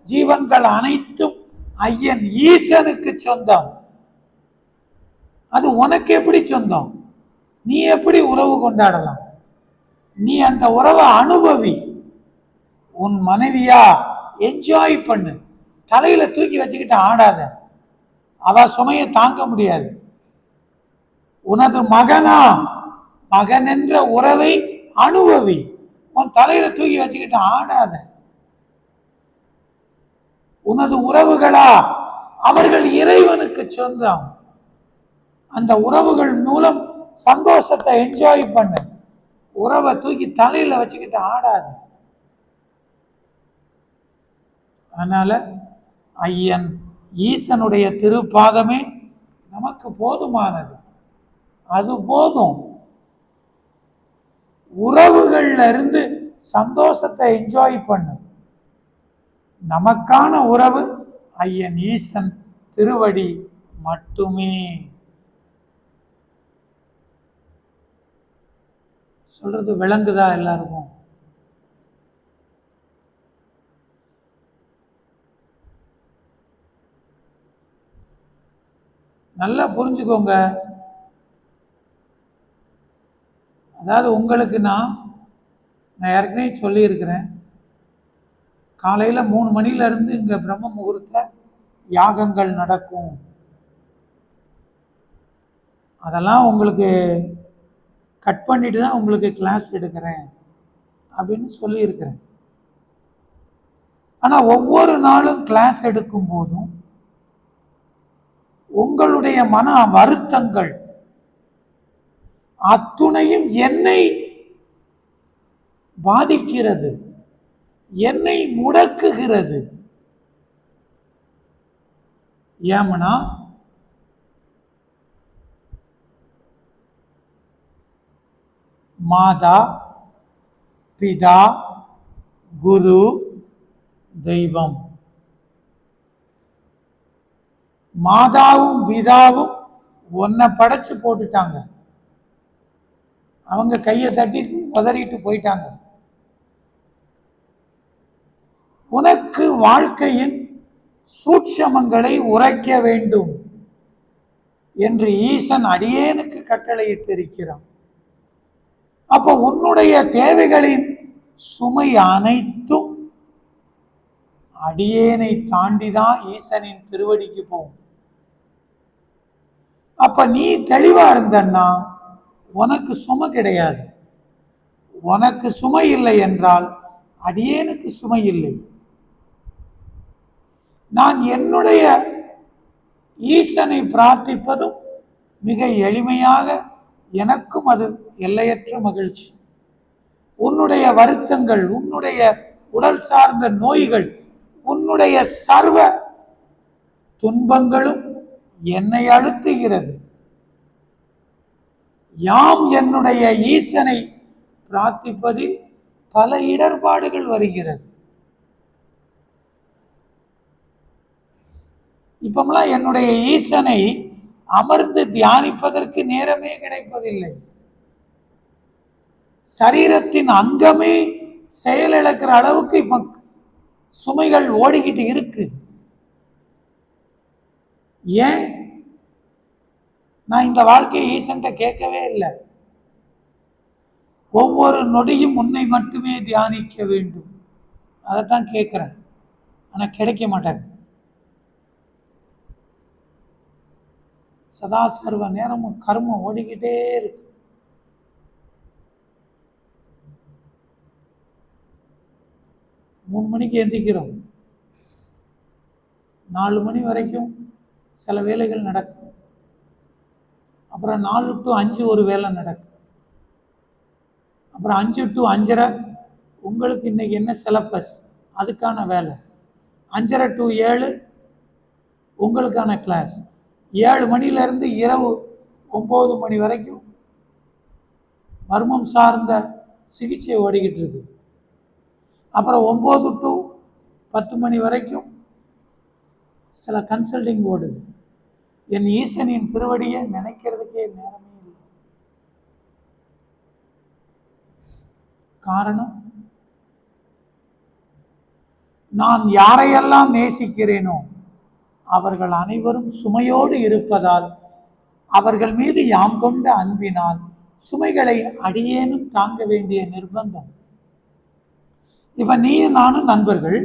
ஜீவன்கள் அனைத்தும் ஐயன் ஈசனுக்கு சொந்தம். அது உனக்கு எப்படி சொந்தம்? நீ எப்படி உறவு கொண்டாடலாம்? நீ அந்த உறவை அனுபவி. உன் மனைவியா என்ஜாய் பண்ணு. தலையில தூக்கி வச்சுக்கிட்டு ஆடாத, அவ சுமையை தாங்க முடியாது. உனது மகனா மகன் என்ற உறவை அனுபவி. உன் தலையில தூக்கி வச்சுக்கிட்டு ஆடாத. உனது உறவுகளா அவர்கள் இறைவனுக்கு சொந்தம். அந்த உறவுகள் மூலம் சந்தோஷத்தை என்ஜாய் பண்ணு. உறவை தூக்கி தலையில வச்சுக்கிட்டு ஆடாது. அதனால ஐயன் ஈசனுடைய திருப்பாதமே நமக்கு போதுமானது. அது போதும். உறவுகள்ல இருந்து சந்தோஷத்தை என்ஜாய் பண்ணு. நமக்கான உறவு ஐயன் ஈசன் திருவடி மட்டுமே. சொல்றது விளங்குதா எல்லாருக்கும்? நல்லா புரிஞ்சுக்கோங்க. அதாவது உங்களுக்கு நான் ஏற்கனவே சொல்லியிருக்கிறேன், காலையில் 3 மணிலேருந்து இங்கே பிரம்ம முகூர்த்த யாகங்கள் நடக்கும். அதெல்லாம் உங்களுக்கு கட் பண்ணிட்டு தான் உங்களுக்கு கிளாஸ் எடுக்கிறேன் அப்படின்னு சொல்லியிருக்கிறேன். ஆனால் ஒவ்வொரு நாளும் கிளாஸ் எடுக்கும் போதும் உங்களுடைய மன வருத்தங்கள் அத்துணையும் என்னை பாதிக்கிறது, என்னை முடக்குகிறது. ஏமனா மாதா, பிதா, குரு, தெய்வம். மாதாவும் பிதாவும் உன்னை படைச்சு போட்டுட்டாங்க, அவங்க கையை தட்டி உதறிட்டு போயிட்டாங்க. உனக்கு வாழ்க்கையின் சூட்சமங்களை உரைக்க வேண்டும் என்று ஈசன் அடியேனுக்கு கட்டளையிட்டிருக்கிறான். அப்ப உன்னுடைய தேவைகளின் சுமை அனைத்தும் அடியேனை தாண்டிதான் ஈசனின் திருவடிக்கு போகும். அப்ப நீ தெளிவா இருந்தன்னா உனக்கு சுமை கிடையாது. உனக்கு சுமை இல்லை என்றால் அடியேனுக்கு சுமை இல்லை. நான் என்னுடைய ஈசனை பிரார்த்திப்பதும் மிக எளிமையாக, எனக்கும் அது எல்லையற்ற மகிழ்ச்சி. உன்னுடைய வருத்தங்கள், உன்னுடைய உடல் சார்ந்த நோய்கள், உன்னுடைய சர்வ துன்பங்களும் என்னை அழுத்துகிறது. யாம் என்னுடைய ஈசனை பிரார்த்திப்பதில் பல இடர்பாடுகள் வருகிறது. இப்பெல்லாம் என்னுடைய ஈசனை அமர்ந்து தியானிப்பதற்கு நேரமே கிடைப்பதில்லை. சரீரத்தின் அங்கமே செயலிழக்கிற அளவுக்கு இப்ப சுமைகள் ஓடிக்கிட்டு இருக்கு. ஏன்? நான் இந்த வாழ்க்கையை ஈசன்ட்ட கேட்கவே இல்லை. ஒவ்வொரு நொடியும் உன்னை மட்டுமே தியானிக்க வேண்டும், அதைத்தான் கேட்கிறேன். ஆனா கிடைக்க மாட்டேன். சதா சர்வ நேரமும் கர்மம் ஓடிக்கிட்டே இருக்கு. மூணு மணிக்கு எந்திக்கிறோம், 4 மணி வரைக்கும் சில வேலைகள் நடக்கும். அப்புறம் 4 to 5 ஒரு வேலை நடக்கும். அப்புறம் 5 to 5:30 உங்களுக்கு இன்னைக்கு என்ன சிலபஸ், அதுக்கான வேலை. 5:30 to 7 உங்களுக்கான கிளாஸ். 7 மணிலேருந்து இரவு 9 மணி வரைக்கும் மர்மம் சார்ந்த சிகிச்சை ஓடிக்கிட்டு இருக்கு. அப்புறம் 9 to 10 மணி வரைக்கும் சில கன்சல்டிங் ஓடுது. என் ஈசனின் திருவடியை நினைக்கிறதுக்கே நேரமே இல்லை. காரணம், நான் யாரையெல்லாம் நேசிக்கிறேனோ அவர்கள் அனைவரும் சுமையோடு இருப்பதால், அவர்கள் மீது யாம் கொண்ட அன்பினால் சுமைகளை அடியேனும் தாங்க வேண்டிய நிர்பந்தம். இப்ப நீ நானும் நண்பர்கள்.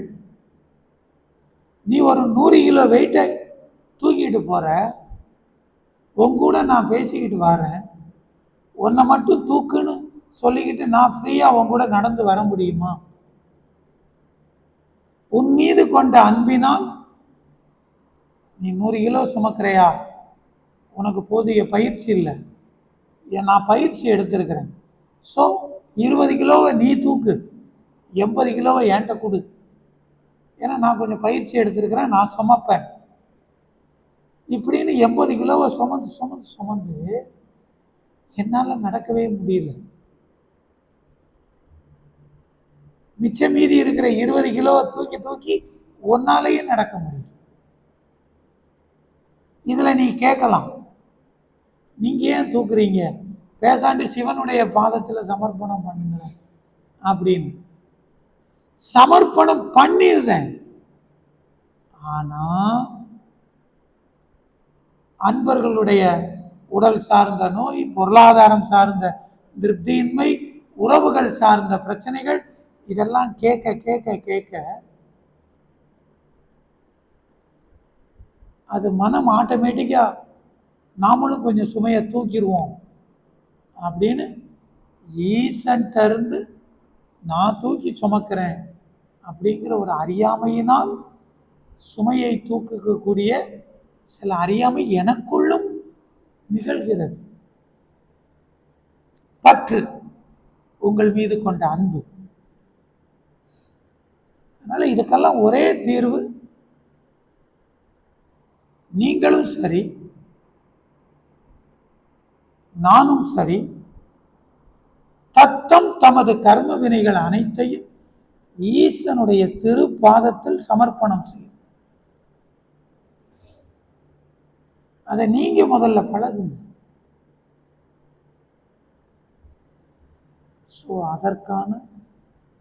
நீ ஒரு 100 கிலோ வெயிட்டை தூக்கிட்டு போற, உங்கூட நான் பேசிக்கிட்டு வரேன். உன்னை மட்டும் தூக்குன்னு சொல்லிக்கிட்டு நான் ஃப்ரீயா உன் கூட நடந்து வர முடியுமா? உன் மீது கொண்ட அன்பினால் நீ 100 கிலோ சுமக்கிறையா? உனக்கு போதிய பயிற்சி இல்லை. நான் பயிற்சி எடுத்திருக்கிறேன். ஸோ 20 கிலோவை நீ தூக்கு, 80 கிலோவை என்கிட்ட கொடு. ஏன்னா நான் கொஞ்சம் பயிற்சி எடுத்திருக்கிறேன், நான் சுமப்பேன். இப்படின்னு 80 கிலோவை சுமந்து சுமந்து சுமந்து என்னால் நடக்கவே முடியல. மிச்சம் மீதி இருக்கிற 20 கிலோவை தூக்கி தூக்கி ஒன்னாலேயே நடக்க முடியும். இதுல நீ கேட்கலாம், நீங்க ஏன் தூக்குறீங்க, பேசாண்டு சிவனுடைய பாதத்துல சமர்ப்பணம் பண்ணுங்க அப்படின்னு. சமர்ப்பணம் பண்ணிருந்தேன். ஆனா அன்பர்களுடைய உடல் சார்ந்த நோய், பொருளாதாரம் சார்ந்த திருப்தியின்மை, உறவுகள் சார்ந்த பிரச்சனைகள், இதெல்லாம் கேட்க கேட்க கேட்க அது மனம் ஆட்டோமேட்டிக்கா நாமளும் கொஞ்சம் சுமையை தூக்கிடுவோம் அப்படின்னு ஈசன்ட்ட இருந்து நான் தூக்கி சுமக்கிறேன் அப்படிங்கிற ஒரு அறியாமையினால் சுமையை தூக்கக்கூடிய சில அறியாமை எனக்குள்ளும் நிகழ்கிறது. பற்று, உங்கள் மீது கொண்ட அன்பு. அதனால இதுக்கெல்லாம் ஒரே தீர்வு, நீங்களும் சரி நானும் சரி தத்தம் தமது கர்ம வினைகள் அனைத்தையும் ஈசனுடைய திருப்பாதத்தில் சமர்ப்பணம் செய்யும். அதை நீங்க முதல்ல பழகுங்க. ஸோ அதற்கான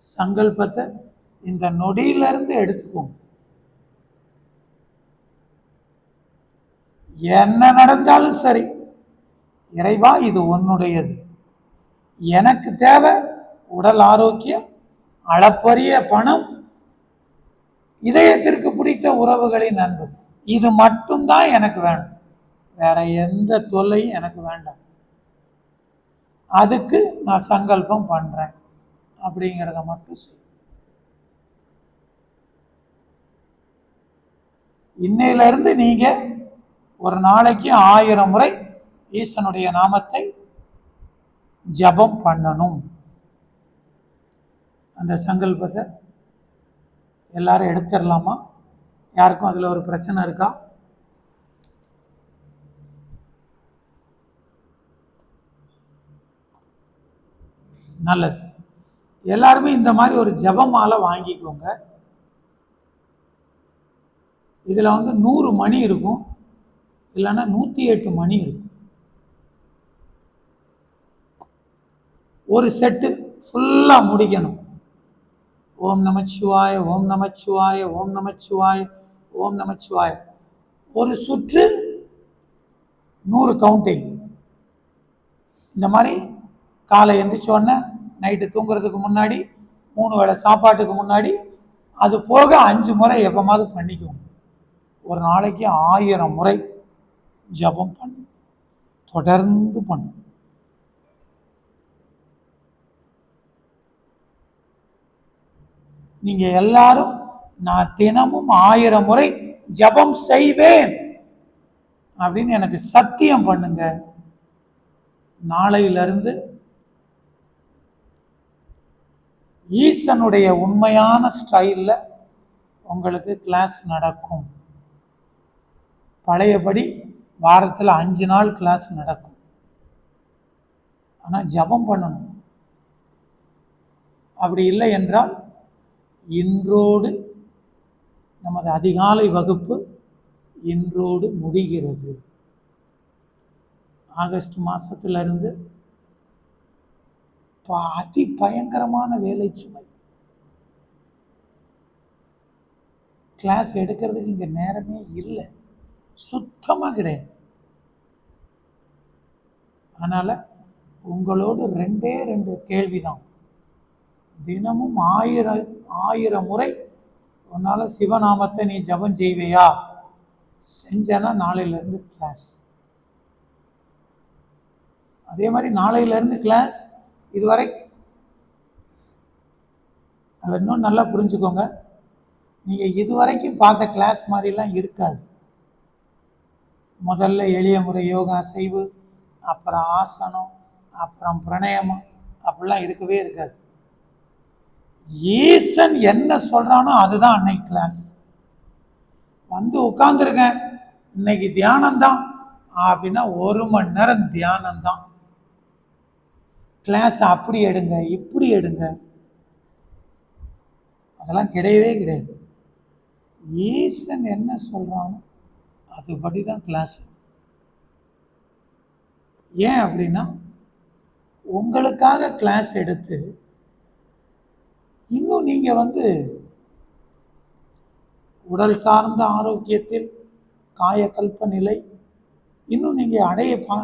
சங்கல்பத்தை இந்த நொடியிலிருந்து எடுத்துக்கோங்க. என்ன நடந்தாலும் சரி, இறைவா இது உன்னுடையது, எனக்கு தேவை உடல் ஆரோக்கியம், அளப்பரிய பணம், இதயத்திற்கு பிடித்த உறவுகளின் அன்பு, இது மட்டும்தான் எனக்கு வேணும், வேற எந்த தொல்லையும் எனக்கு வேண்டாம், அதுக்கு நான் சங்கல்பம் பண்றேன் அப்படிங்கிறத மட்டும் செய்யும். இன்னையில இருந்து நீங்க ஒரு நாளைக்கு 1000 முறை ஈசனுடைய நாமத்தை ஜபம் பண்ணணும். அந்த சங்கல்பத்தை எல்லாரும் எடுத்துடலாமா? யாருக்கும் அதுல ஒரு பிரச்சனை இருக்கா? நல்லது. எல்லாருமே இந்த மாதிரி ஒரு ஜபமாலை வாங்கிக்கோங்க. இதுல 100 மணி இருக்கும், இல்லைன்னா 108 மணி இருக்கும். ஒரு செட்டு ஃபுல்லா முடிக்கணும். ஓம் நமச்சிவாய, ஓம் நமச்சிவாய, ஓம் நமச்சிவாய, ஓம் நமச்சிவாய. ஒரு சுற்று 100 கவுண்டிங். இந்த மாதிரி காலை எந்திரிச்ச உடனே, நைட்டு தூங்குறதுக்கு முன்னாடி, 3 வேளை சாப்பாட்டுக்கு முன்னாடி, அது போக 5 முறை எப்பமாவது பண்ணிக்குவோம். ஒரு நாளைக்கு 1000 முறை ஜபம் பண்ணு, தொடர்ந்து பண்ணு. நீங்க எல்லாரும் நான் தினமும் 1000 முறை ஜபம் செய்வேன் அப்படின்னு எனக்கு சத்தியம் பண்ணுங்க. நாளையிலிருந்து ஈசனுடைய உண்மையான ஸ்டைல்ல உங்களுக்கு கிளாஸ் நடக்கும். பழையபடி வாரத்தில் 5 நாள் கிளாஸ் நடக்கும். ஆனா ஜபம் பண்ணணும். அப்படி இல்லை என்றால் இன்றோடு நமது அதிகாலை வகுப்பு இன்றோடு முடிகிறது. ஆகஸ்ட் மாசத்திலிருந்து அதி பயங்கரமான வேலை சுமை. கிளாஸ் எடுக்கிறதுக்கு இங்க நேரமே இல்லை, சுத்தமா கிடையாது. அதனால உங்களோடு 2 கேள்விதான். தினமும் 1000 முறை உன்னால சிவநாமத்தை நீ ஜபம் செய்வியா? செஞ்சனா நாளையில இருந்து கிளாஸ். அதே மாதிரி நாளையில இருந்து கிளாஸ். இதுவரை அதை இன்னும் நல்லா புரிஞ்சுக்கோங்க. நீங்க இதுவரைக்கும் பார்த்த கிளாஸ் மாதிரிலாம் இருக்காது. முதல்ல எளிய முறை யோகா அசைவு, அப்புறம் ஆசனம், அப்புறம் பிரணயமம், அப்படிலாம் இருக்கவே இருக்காது. ஈசன் என்ன சொல்றானோ அதுதான் அன்னைக்கு கிளாஸ். உட்கார்ந்துருக்கேன், இன்னைக்கு தியானம் தான் அப்படின்னா 1 மணி நேரம் தியானம் தான். கிளாஸ் அப்படி எடுங்க, இப்படி எடுங்க, அதெல்லாம் கிடையவே கிடையாது. ஈசன் என்ன சொல்றானோ அதுபடிதான் கிளாஸ். ஏன் அப்படின்னா உங்களுக்காக கிளாஸ் எடுத்து இன்னும் நீங்க உடல் சார்ந்த ஆரோக்கியத்தில் காயகல்ப நிலை இன்னும் நீங்க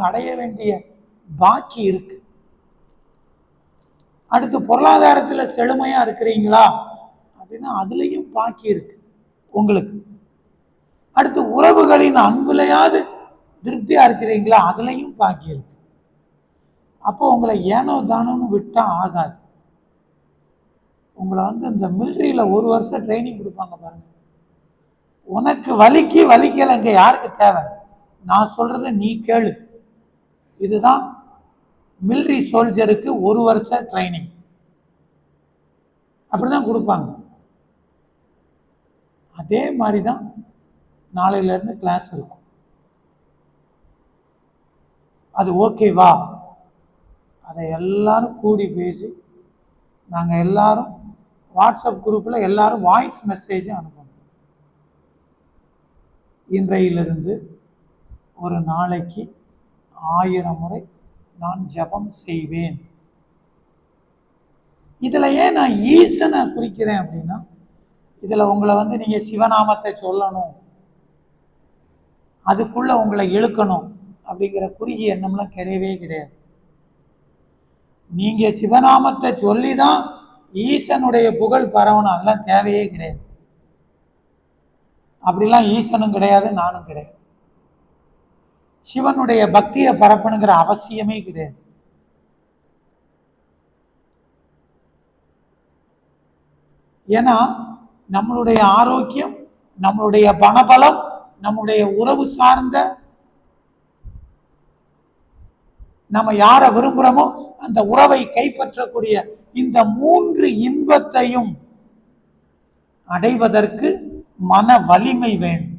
அடைய வேண்டிய பாக்கி இருக்கு. அடுத்து பொருளாதாரத்தில் செழுமையா இருக்கிறீங்களா அப்படின்னா அதுலயும் பாக்கி இருக்கு உங்களுக்கு. அடுத்து உறவுகளின் அன்புலையாவது திருப்தியா இருக்கிறீங்களா, அதுலயும் பாக்கி இருக்கு. அப்போ உங்களை ஏனோ தானோன்னு விட்டா ஆகாது. உங்களை இந்த மிலிட்ரியில 1 வருஷம் ட்ரைனிங் கொடுப்பாங்க பாருங்க. உனக்கு வலிக்கலைங்க, யாருக்கு தேவை? நான் சொல்றத நீ கேளு. இதுதான் மிலிட்ரி சோல்ஜருக்கு 1 வருஷ ட்ரைனிங். அப்படிதான் கொடுப்பாங்க. அதே மாதிரிதான் நாளையில இருந்து கிளாஸ் இருக்கும். அது ஓகேவா அதை எல்லாரும் கூடி பேசி நாங்கள் எல்லாரும் வாட்ஸ்அப் குரூப்பில் எல்லாரும் வாய்ஸ் மெசேஜ் அனுப்பணும். இன்றையிலிருந்து ஒரு நாளைக்கு 1000 முறை நான் ஜபம் செய்வேன். இதுல ஏன் நான் ஈசனை குறிக்கிறேன் அப்படின்னா, இதுல உங்களை நீங்க சிவநாமத்தை சொல்லணும், அதுக்குள்ள உங்களை இழுக்கணும் அப்படிங்கிற குறுகிய எண்ணம்லாம் கிடையவே கிடையாது. நீங்க சிவநாமத்தை சொல்லிதான் ஈசனுடைய புகழ் பரவணும், அதெல்லாம் தேவையே கிடையாது. அப்படிலாம் ஈசனும் கிடையாது, நானும் கிடையாது. சிவனுடைய பக்தியை பரப்பணுங்கிற அவசியமே கிடையாது. ஏன்னா நம்மளுடைய ஆரோக்கியம், நம்மளுடைய பணபலம், நம்முடைய உறவு சார்ந்த நம்ம யாரை விரும்புகிறோமோ அந்த உறவை கைப்பற்றக்கூடிய இந்த 3 இன்பத்தையும் அடைவதற்கு மன வலிமை வேணும்.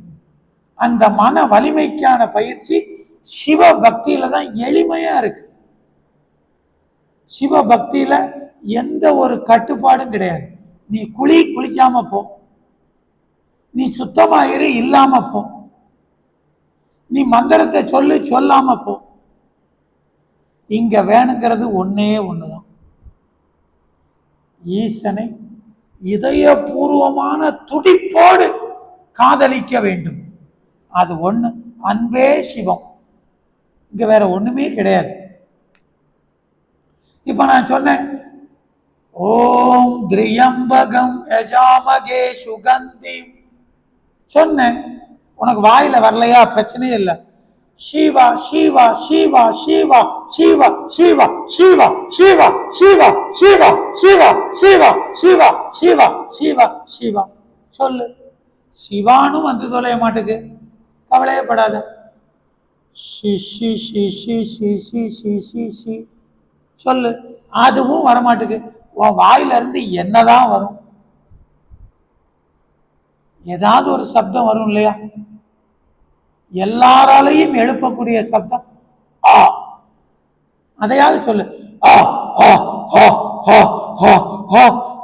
அந்த மன வலிமைக்கான பயிற்சி சிவ பக்தியில தான் எளிமையா இருக்கு. சிவ பக்தியில எந்த ஒரு கட்டுப்பாடும் கிடையாது. நீ குளிக்காம போ, நீ சுத்தமாயிரு இல்லாம போ, நீ மந்திரத்தை சொல்லாம போ. இங்க வேணுங்கிறது ஒன்னே ஒண்ணுதான், ஈசனை இதயபூர்வமான துடிப்போடு காதலிக்க வேண்டும். அது ஒண்ணு, அன்பே சிவம். இங்க வேற ஒண்ணுமே கிடையாது. இப்ப நான் சொன்னேன், ஓம் திரியம்பகம் யஜாமகே சுகந்தி சொன்னேன். உனக்கு வாயில வரலையா, பிரச்சனையே இல்லை. சிவா சிவா சிவா சிவா சிவா சிவா சிவா சிவா சிவா சிவா சிவா சிவா சிவா சிவா சிவா சிவா சொல்லு. சிவானும் வந்து தொலைய மாட்டுக்கு, கவலையப்படாத. ஷி ஷி ஷி ஷி ஷி ஷி ஷி ஷி ஷி சொல்லு, அதுவும் வரமாட்டுக்கு. உன் வாயில இருந்து என்னதான் வரும்? ஏதாவது ஒரு சப்தம் வரும் இல்லையா? எல்லாராலையும் எழுப்பக்கூடிய சப்தம் ஆ, அதையாவது சொல்லு. ஆ ஆ ஆ ஆ ஆ ஆ ஆ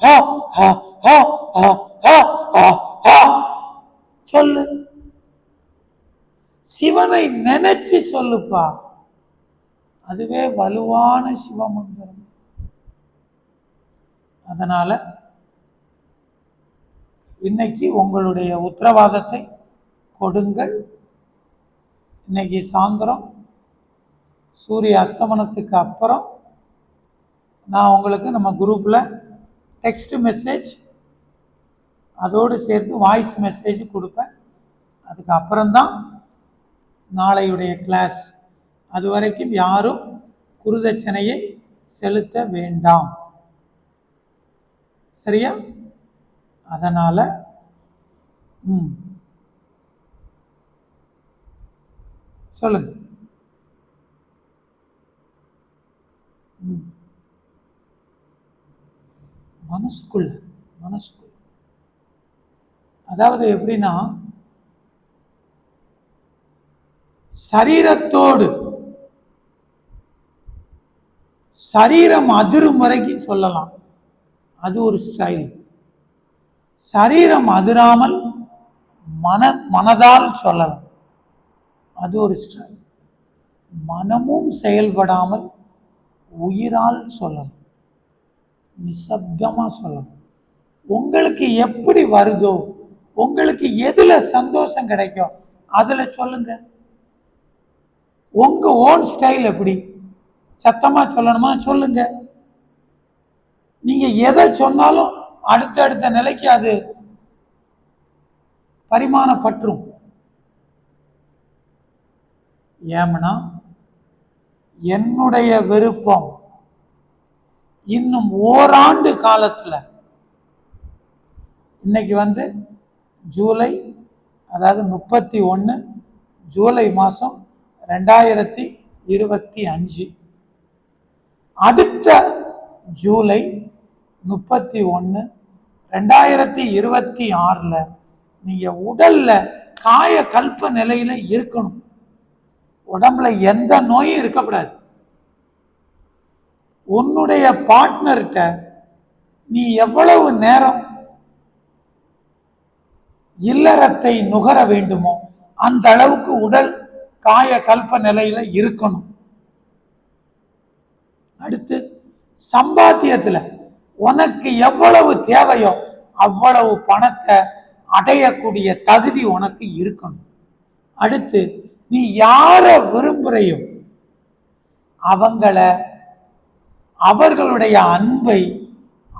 ஆ ஆ ஆ ஆ ஆ சொல்லு. சிவனை நினைச்சு சொல்லுப்பா, அதுவே வலுவான சிவமந்திரம். அதனால இன்னைக்கு உங்களுடைய உத்தரவாதத்தை கொடுங்கள். இன்னைக்கு சாயந்தரம் சூரிய அஸ்தமனத்துக்கு அப்புறம் நான் உங்களுக்கு நம்ம குரூப்ல டெக்ஸ்ட் மெசேஜ் அதோடு சேர்த்து வாய்ஸ் மெசேஜ் கொடுப்பேன். அதுக்கு அப்புறம்தான் நாளையுடைய கிளாஸ். அது வரைக்கும் யாரும் குருதட்சணையை செலுத்த வேண்டாம், சரியா? அதனால சொல்லுங்க. மனசுக்குள்ள அதாவது எப்படின்னா, சரீரத்தோடு சரீரம் அதிரும் வரைக்கும் சொல்லலாம், அது ஒரு ஸ்டைல். சரீரம் அதிராமல் மனதால் சொல்லலாம், அது ஒரு ஸ்டைல். மனமும் செயல்படாமல் உயிரால் சொல்லலாம், நிசப்தமா சொல்லலாம். உங்களுக்கு எப்படி வருதோ, உங்களுக்கு எதுல சந்தோஷம் கிடைக்கும் அதுல சொல்லுங்க. உங்க ஓன் ஸ்டைல் எப்படி? சத்தமா சொல்லணுமா? சொல்லுங்க. நீங்க எதை சொன்னாலும் அடுத்த நிலைக்கு அது பரிமாணப்பற்றும். ஏம்னா, என்னுடைய விருப்பம் இன்னும் ஓராண்டு காலத்துல, இன்னைக்கு ஜூலை, அதாவது 31 ஜூலை மாசம் 2025, அடுத்த ஜூலை 31 2026 நீங்க உடல்ல காய கல்ப நிலையில இருக்கணும். உடம்புல எந்த நோயும் இருக்கக்கூடாது. உன்னுடைய பார்ட்னர்கிட்ட நீ எவ்வளவு நேரம் இல்லறத்தை நுகர வேண்டுமோ அந்த அளவுக்கு உடல் காய கல்ப நிலையில இருக்கணும். அடுத்து சம்பாத்தியத்துல உனக்கு எவ்வளவு தேவையோ அவ்வளவு பணத்தை அடையக்கூடிய தகுதி உனக்கு இருக்கணும். அடுத்து நீ யார விரும்புறையோ அவர்களுடைய அன்பை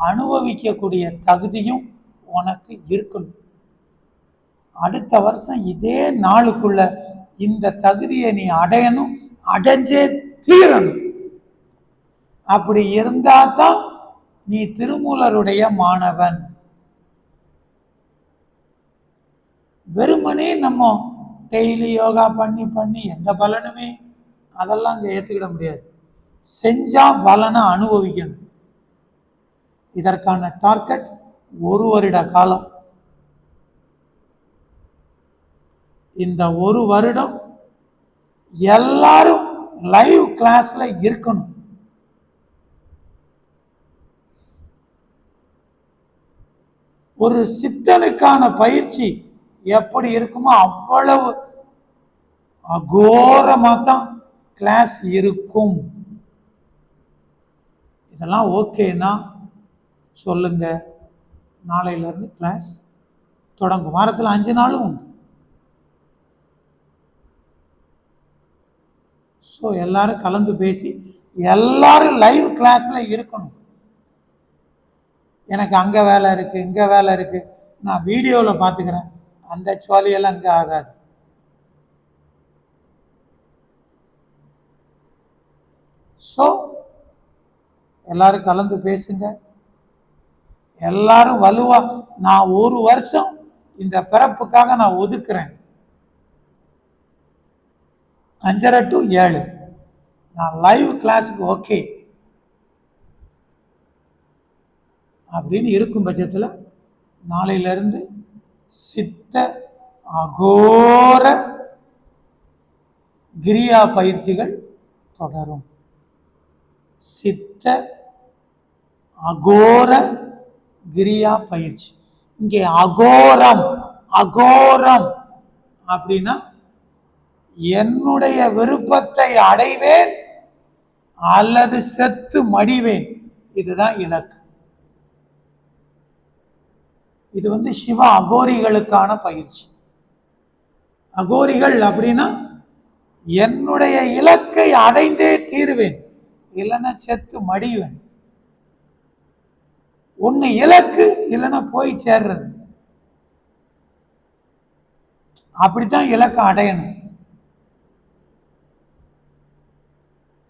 அனுபவிக்கக்கூடிய தகுதியும் உனக்கு இருக்கணும். அடுத்த வருஷம் இதே நாளுக்குள்ள இந்த தகுதியை நீ அடையணும், அடைஞ்சே தீரணும். அப்படி இருந்தா தான் நீ திருமூலருடைய மாணவன். வெறுமனே நம்ம டெய்லி யோகா பண்ணி பண்ணி எந்த பலனுமே அதெல்லாம் இங்க ஏத்துக்கிட முடியாது. செஞ்சா பலனை அனுபவிக்கணும். இதற்கான டார்கெட் 1 வருட காலம். இந்த 1 வருடம் எல்லாரும் லைவ் கிளாஸ்ல இருக்கணும். ஒரு சித்தனுக்கான பயிற்சி எப்படி இருக்குமோ அவ்வளவு அகோரமா தான் கிளாஸ் இருக்கும். இதெல்லாம் ஓகேனா சொல்லுங்க. நாளையில இருந்து கிளாஸ் தொடங்கும். வாரத்தில் 5 நாளும் உண்டு. ஸோ எல்லாரும் கலந்து பேசி எல்லாரும் லைவ் கிளாஸ்ல இருக்கணும். எனக்கு அங்க வேலை இருக்கு, இங்க வேலை இருக்கு, நான் வீடியோவில் பார்த்துக்கிறேன், அந்த சுவாலியெல்லாம் அங்கே ஆகாது. ஸோ எல்லாரும் கலந்து பேசுங்க. எல்லாரும் வலுவா நான் 1 வருஷம் இந்த பிறப்புக்காக நான் ஒதுக்குறேன். 5:30 to 7 நான் லைவ் கிளாஸுக்கு ஓகே அப்படின்னு இருக்கும் பட்சத்தில் நாளையிலிருந்து சித்த அகோர கிரியா பயிற்சிகள் தொடரும். சித்த அகோர கிரியா பயிற்சி. இங்கே அகோரம் அகோரம் அப்படின்னா என்னுடைய விருப்பத்தை அடைவேன் அல்லது செத்து மடிவேன், இதுதான் இலக்கு. இது சிவ அகோரிகளுக்கான பயிற்சி. அகோரிகள் அப்படின்னா என்னுடைய இலக்கை அடைந்தே தீருவேன், இல்லைன்னா செத்து மடிவேன். ஒண்ணு இலக்கு, இல்லைன்னா போய் சேர்றது. அப்படித்தான் இலக்கை அடையணும்.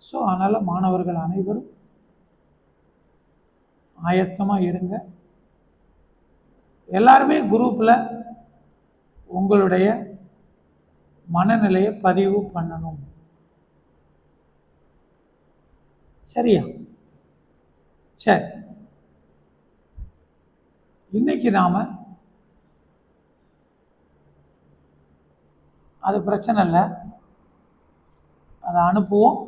ஸோ அதனால மாணவர்கள் அனைவரும் ஆயத்தமா இருங்க. எல்லாருமே குரூப்ல உங்களுடைய மனநிலையை பதிவு பண்ணணும். சரியா? சரி, இன்னைக்கு நாம அது பிரச்சனை இல்லை, அதை அனுப்புவோம்.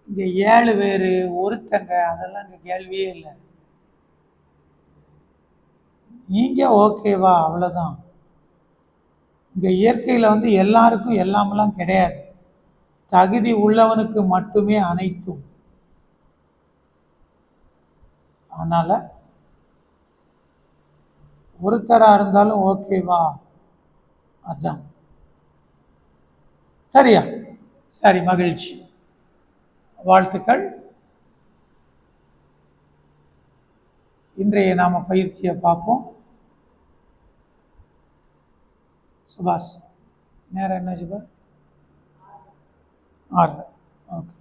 இங்க 7 பேர் ஒருத்தங்க அதெல்லாம் இங்க கேள்வியே இல்லை. நீங்க ஓகேவா, அவ்வளவுதான். இங்க இயற்கையில எல்லாருக்கும் எல்லாமெல்லாம் கிடையாது. தகுதி உள்ளவனுக்கு மட்டுமே அனைத்தும். அதனால ஒருத்தரா இருந்தாலும் ஓகேவா, அதான் சரியா? சரி, மகிழ்ச்சி, வாழ்த்துக்கள். இன்றைய நாம பயிற்சியை பார்ப்போம். சுபாஷ், நேரம் என்ன சுபா? 6. ஓகே,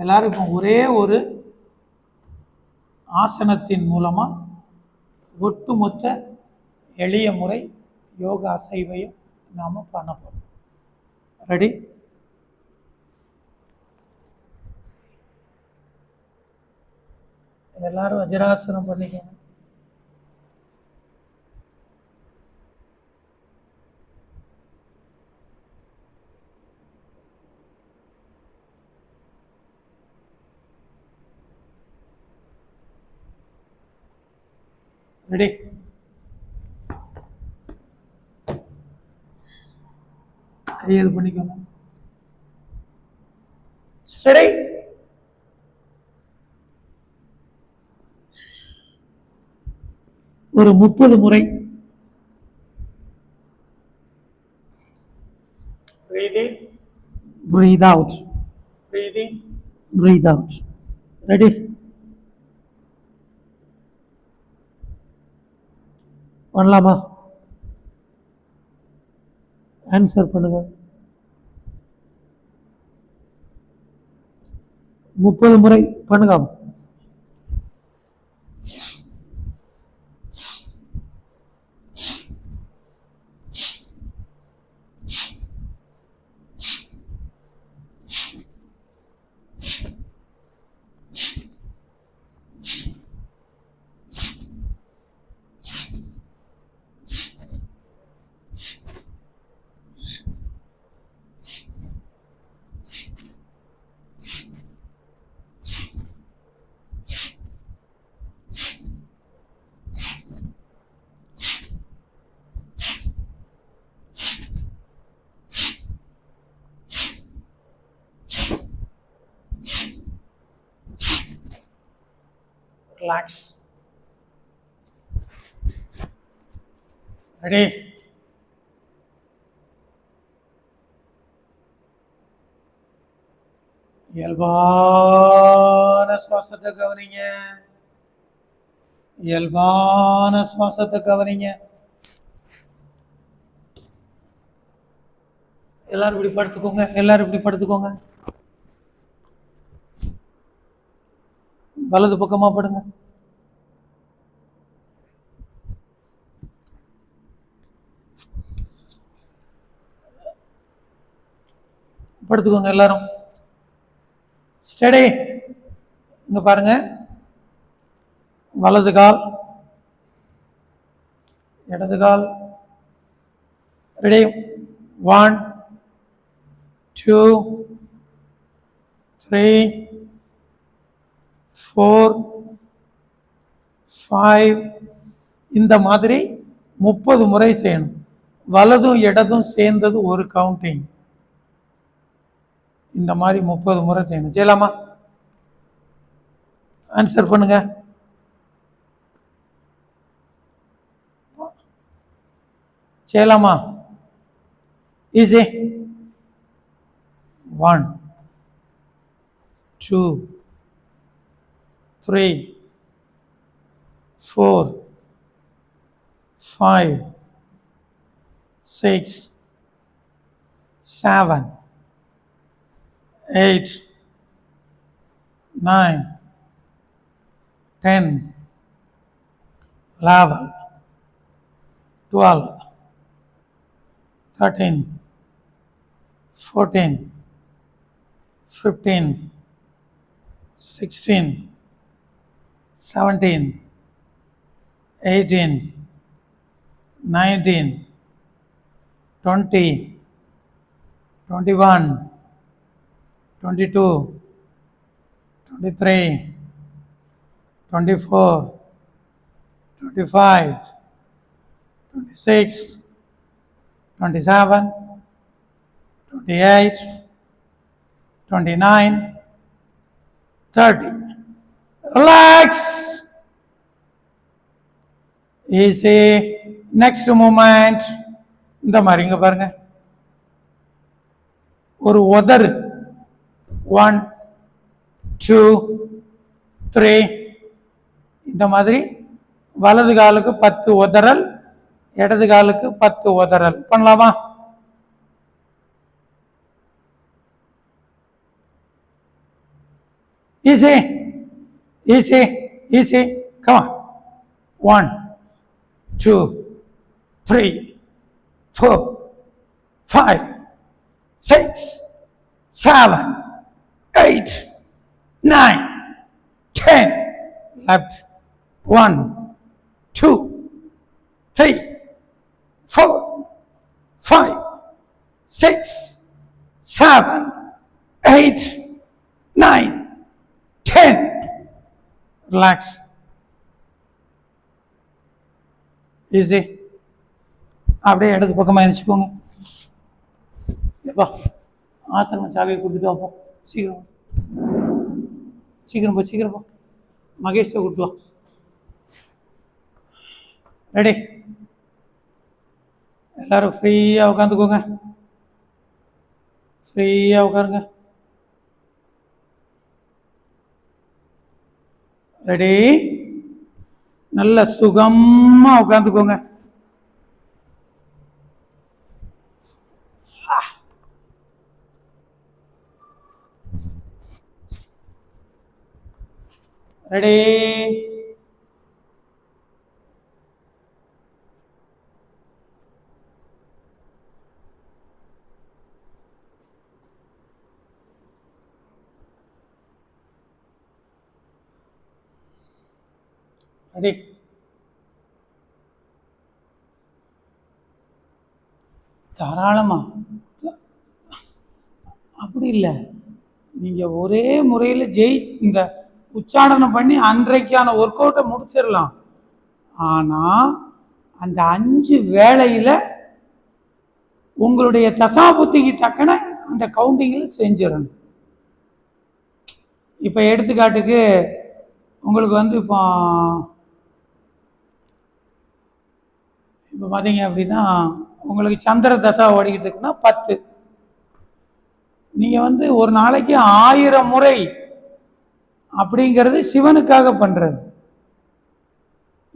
எல்லாரும் இப்போ ஒரே ஒரு ஆசனத்தின் மூலமா ஒட்டுமொத்த எளிய முறை யோகா அசைவையும் நாம பண்ண போறோம். ரெடி? எல்லாரும் வஜ்ராசனம் பண்ணிக்கோங்க. ரெடி? கையை இது பண்ணிக்கோங்க. ஸ்டடி. ஒரு 30 முறை. Breathe in. Breathe out. Breathe in. Breathe out. Ready? பண்ணலாமா? ஆன்சர் பண்ணுங்க. 30 முறை பண்ணுங்க. Relax. Ready? இயல்பான சுவாசத்தை கவனிங்க. இயல்பான சுவாசத்தை கவனிங்க. எல்லாரும் இப்படி படுத்துக்கோங்க. எல்லாரும் இப்படி படுத்துக்கோங்க. வலது பக்கமா படுங்க. படுத்துக்கோங்க எல்லாரும். ஸ்டடி. இங்க பாருங்க. வலது கால், இடது கால். ரெடி? 1 2 3 4 5. இந்த மாதிரி 30 முறை செய்யணும். வலதும் இடதும் சேர்ந்தது ஒரு கவுண்டிங். இந்த மாதிரி 30 முறை செய்யணும். செய்யலாமா? ஆன்சர் பண்ணுங்க. செய்யலாமா? Easy. 1 2 3 4 5 6 7 8 9 10 11 12 13 14 15 16 17 18 19 20 21 22 23 24 25 26 27 28 29 30. Relax. Easy. Next movement. இந்த மாதிரி இங்க பாருங்க. ஒரு உதறு. 1 2 3. இந்த மாதிரி வலது காலுக்கு 10 உதறல், இடது காலுக்கு 10 உதறல் பண்ணலாமா? Easy, easy, easy. Come on. 1 2 3 4 5 6 7 8 9 10. Left. 1 2 3 4 5 6 7 8 9 10. Relax. Easy. அப்படியே இடது பக்கமாக எழுந்திரிச்சுக்கோங்க. எப்பா ஆசிரமம் சாவியை கொடுத்துட்டு வாப்போ. சீக்கிரம் சீக்கிரம் போ, சீக்கிரம் போ. மகேஷை கூப்பிட்டு வா. ரெடி? எல்லாரும் ஃப்ரீயாக உட்காந்துக்கோங்க. ஃப்ரீயாக உட்காருங்க. ரெடி? நல்ல சுகமா உட்காந்துக்கோங்க. ரெடி? ரெடி? தாராளமா. அப்படி இல்லை, நீங்க ஒரே முறையில் இந்த உச்சாரணம் பண்ணி அன்றைக்கான ஒர்க் அவுட்டை முடிச்சிடலாம். ஆனா அந்த 5 வேளையில உங்களுடைய தசாபுத்திக்கு தக்கன அந்த கவுண்டிங்கில் செஞ்சிடணும். இப்போ எடுத்துக்காட்டுக்கு உங்களுக்கு வந்து இப்போ பார்த்தீங்க அப்படின்னா உங்களுக்கு சந்திர தசா ஓடிக்கிட்டு இருக்குன்னா 10. நீங்கள் வந்து ஒரு நாளைக்கு 1000 முறை அப்படிங்கிறது சிவனுக்காக பண்ணுறது.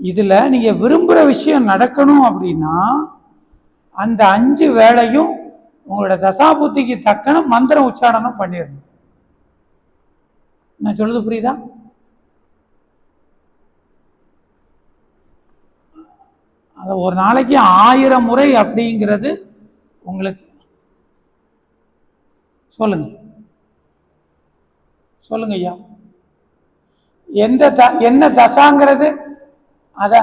இதில் நீங்கள் விரும்புகிற விஷயம் நடக்கணும் அப்படின்னா அந்த 5 வேளையும் உங்களோட தசாபுத்திக்கு தக்கன மந்திரம் உச்சாரணம் பண்ணிடணும். நான் சொல்றது புரியுதா? அது ஒரு நாளைக்கு 1000 முறை அப்படிங்கிறது உங்களுக்கு சொல்லுங்க சொல்லுங்க ஐயா. என்ன தசாங்கிறது அத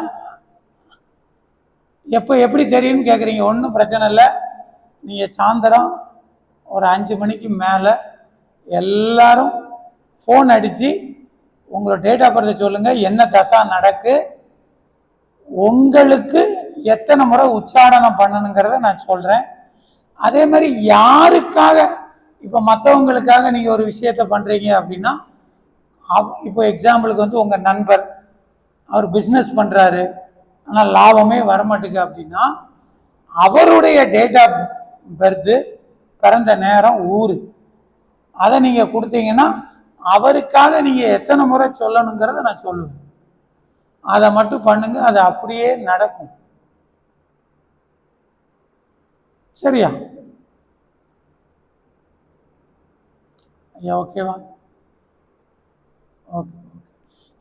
எப்படி தெரியும்னு கேட்குறீங்க. ஒன்றும் பிரச்சனை இல்லை. நீங்கள் சாயந்தரம் ஒரு 5 மணிக்கு மேலே எல்லாரும் ஃபோன் அடித்து உங்களோட டேட் ஆஃப் பர்த் சொல்லுங்கள், என்ன தசா நடக்கு, உங்களுக்கு எத்தனை முறை உச்சாரணம் பண்ணணுங்கிறத நான் சொல்கிறேன். அதே மாதிரி யாருக்காக, இப்போ மற்றவங்களுக்காக நீங்கள் ஒரு விஷயத்த பண்ணுறீங்க அப்படின்னா, இப்போ எக்ஸாம்பிளுக்கு வந்து உங்கள் நண்பர் அவர் பிஸ்னஸ் பண்ணுறாரு ஆனால் லாபமே வரமாட்டேங்குது அப்படின்னா அவருடைய டேட் ஆஃப் பர்த்து, பிறந்த நேரம், ஊர், அதை நீங்கள் கொடுத்தீங்கன்னா அவருக்காக நீங்கள் எத்தனை முறை சொல்லணுங்கிறத நான் சொல்லுவேன். அதை மட்டும் பண்ணுங்க, அது அப்படியே நடக்கும். சரியா ஐயா? ஓகேவா? ஓகே.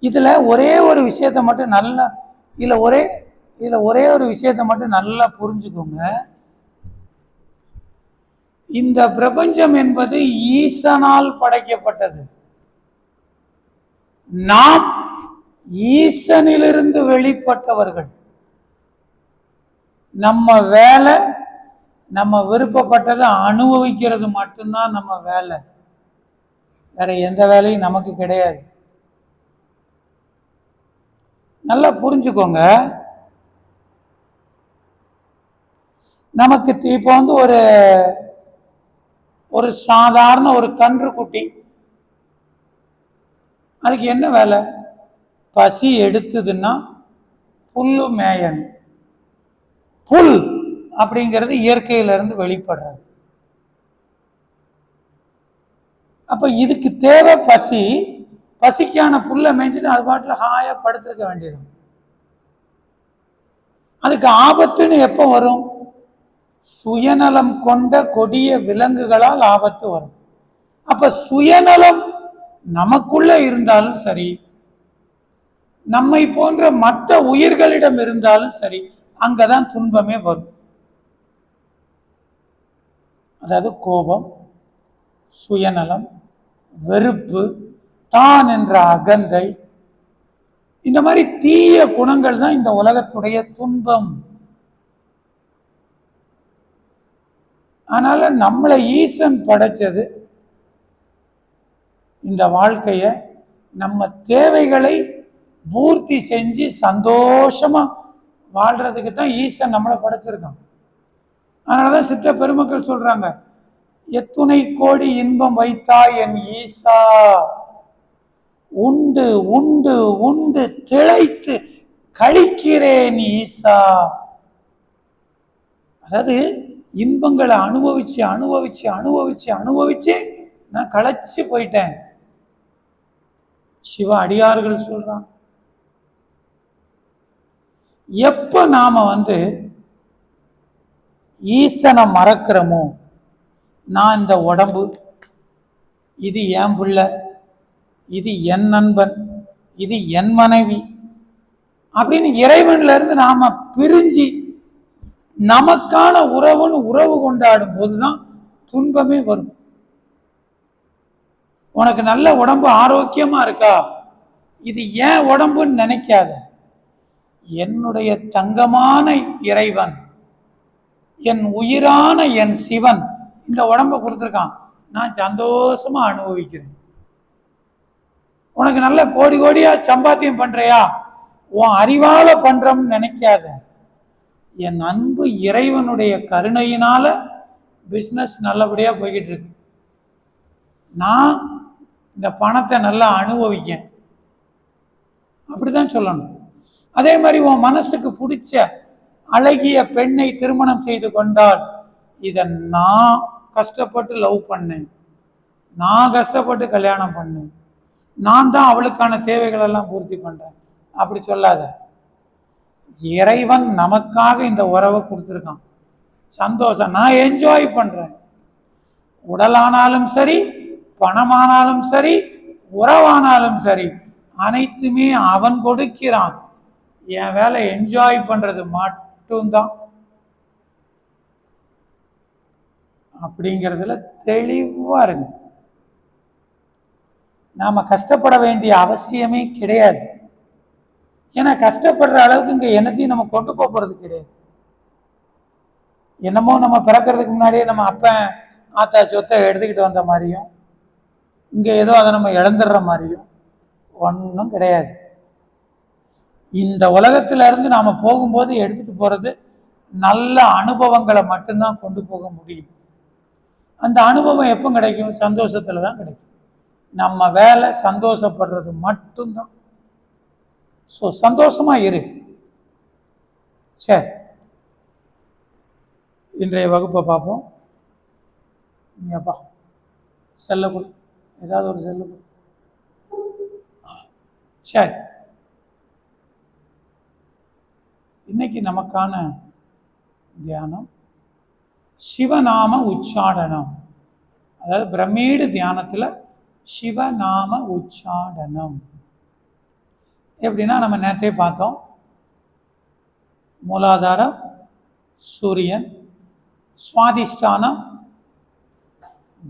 இதில் ஒரே ஒரு விஷயத்தை மட்டும் நல்லா ஒரே ஒரு விஷயத்தை மட்டும் நல்லா புரிஞ்சுக்கோங்க. இந்த பிரபஞ்சம் என்பது ஈசனால் படைக்கப்பட்டது. நாம் ஈசனிலிருந்து வெளிப்பட்டவர்கள். நம்ம வேலை நம்ம விருப்பப்பட்டதை அனுபவிக்கிறது மட்டும்தான் நம்ம வேலை. வேற எந்த வேலையும் நமக்கு கிடையாது. நல்லா புரிஞ்சுக்கோங்க. நமக்கு இப்போ வந்து ஒரு சாதாரண ஒரு கன்று குட்டி, அதுக்கு என்ன வேலை? பசி எடுத்ததுன்னா புல்லு மேயணும். புல் அப்படிங்கிறது இயற்கையிலிருந்து வெளிப்படுறது. அப்ப இதுக்கு தேவை பசி. பசிக்கான புல்லை மேய்ஞ்சிட்டு அது பாட்டில் ஹாயா படுத்திருக்க வேண்டியது. அதுக்கு ஆபத்துன்னு எப்போ வரும்? சுயநலம் கொண்ட கொடிய விலங்குகளால் ஆபத்து வரும். அப்ப சுயநலம் நமக்குள்ள இருந்தாலும் சரி, நம்மை போன்ற மற்ற உயிர்களிடம் இருந்தாலும் சரி, அங்கதான் துன்பமே வரும். அதாவது கோபம், சுயநலம், வெறுப்பு, தான் என்ற அகந்தை, இந்த மாதிரி தீய குணங்கள் தான் இந்த உலகத்துடைய துன்பம். அதனால நம்மளை ஈசன் படைச்சது இந்த வாழ்க்கைய நம்ம தேவைகளை பூர்த்தி செஞ்சு சந்தோஷமா வாழ்றதுக்கு தான் ஈசன் நம்மளை படைச்சிருக்கான். அதனாலதான் சித்த பெருமக்கள் சொல்றாங்க, எத்துணை கோடி இன்பம் வைத்தாய் என் ஈசா, உண்டு உண்டு உண்டு திளைத்து கழிக்கிறேன் ஈசா. அதாவது இன்பங்களை அனுபவிச்சு அனுபவிச்சு அனுபவிச்சு அனுபவிச்சு நான் களைச்சு போயிட்டேன். சிவ அடியார்கள் சொல்றான், எப்ப நாம ஈசனை மறக்கிறோமோ, நான் இந்த உடம்பு, இது என் பிள்ளை, இது என் நண்பன், இது என் மனைவி அப்படின்னு இறைவன்ல இருந்து நாம பிரிஞ்சு நமக்கான உறவுன்னு உறவு கொண்டாடும் போதுதான் துன்பமே வரும். உனக்கு நல்ல உடம்பு ஆரோக்கியமா இருக்கா, இது ஏன் உடம்புன்னு நினைக்காத, என்னுடைய தங்கமான இறைவன், என் உயிரான என் சிவன் இந்த உடம்பை கொடுத்துருக்கான், நான் சந்தோஷமா அனுபவிக்கிறேன். உனக்கு நல்ல கோடி கோடியா சம்பாத்தியம் பண்றியா, உன் அறிவால பண்றோம்னு நினைக்காத, என் அன்பு இறைவனுடைய கருணையினால பிஸ்னஸ் நல்லபடியா போய்கிட்டு இருக்கு, நான் இந்த பணத்தை நல்லா அனுபவிக்க, அப்படிதான் சொல்லணும். அதே மாதிரி உன் மனசுக்கு பிடிச்ச அழகிய பெண்ணை திருமணம் செய்து கொண்டால், இதை நான் கஷ்டப்பட்டு லவ் பண்ணேன், நான் கஷ்டப்பட்டு கல்யாணம் பண்ணேன், நான் தான் அவளுக்கான தேவைகள் எல்லாம் பூர்த்தி பண்றேன் அப்படி சொல்லாத. இறைவன் நமக்காக இந்த உறவை கொடுத்துருக்கான், சந்தோஷம், நான் என்ஜாய் பண்றேன். உடலானாலும் சரி, பணமானாலும் சரி, உறவானாலும் சரி, அனைத்துமே அவன் கொடுக்கிறான். என் வேலை என்ஜாய் பண்றது மட்டும்தான் அப்படிங்கிறதுல தெளிவா இருங்க. நாம கஷ்டப்பட வேண்டிய அவசியமே கிடையாது. ஏன்னா கஷ்டப்படுற அளவுக்கு இங்க என்னத்தையும் நம்ம கொண்டு போறது கிடையாது. என்னமோ நம்ம பிறக்கிறதுக்கு முன்னாடியே நம்ம அப்பன் ஆத்தா சொத்தை எடுத்துக்கிட்டு வந்த மாதிரியும், இங்க ஏதோ அதை நம்ம இழந்துடுற மாதிரியும் ஒன்றும் கிடையாது. இந்த உலகத்துல இருந்து நாம போகும்போது எடுத்துட்டு போறது நல்ல அனுபவங்களை மட்டும்தான் கொண்டு போக முடியும். அந்த அனுபவம் எப்போ கிடைக்கும்? சந்தோஷத்துல தான் கிடைக்கும். நம்ம வேலை சந்தோஷப்படுறது மட்டும்தான். ஸோ சந்தோஷமா இரு. சரி, இன்றைய வகுப்பை பார்ப்போம். நீங்கப்பா செல்ல கொடு, ஏதாவது ஒரு செல்ல கொடு. சரி, இன்னைக்கு நமக்கான தியானம் சிவநாம உச்சாடனம். அதாவது பிரம்மேடு தியானத்துல சிவநாம உச்சாடனம் எப்படின்னா, நம்ம நேற்றே பார்த்தோம். மூலாதாரம் சூரியன், சுவாதிஷ்டானம்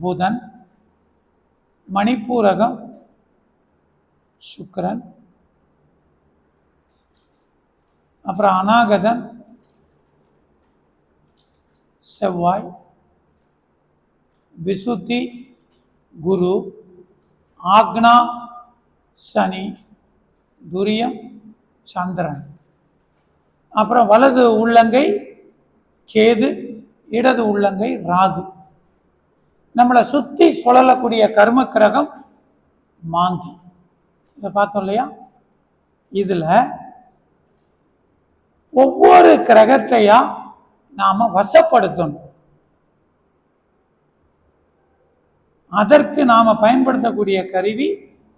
புதன், மணிப்பூரகம் சுக்கிரன், அப்புறம் அநாகதன் செவ்வாய், விசுத்தி குரு, ஆக்னா சனி, துரியம் சந்திரன், அப்புறம் வலது உள்ளங்கை கேது, இடது உள்ளங்கை ராகு. நம்மளை சுத்தி சுழலக்கூடிய கர்ம கிரகம் மாந்தி. இதை பார்த்தோம் இல்லையா? இதுல ஒவ்வொரு கிரகத்தையா நாம வசப்படுத்தணும். அதற்கு நாம பயன்படுத்தக்கூடிய கருவி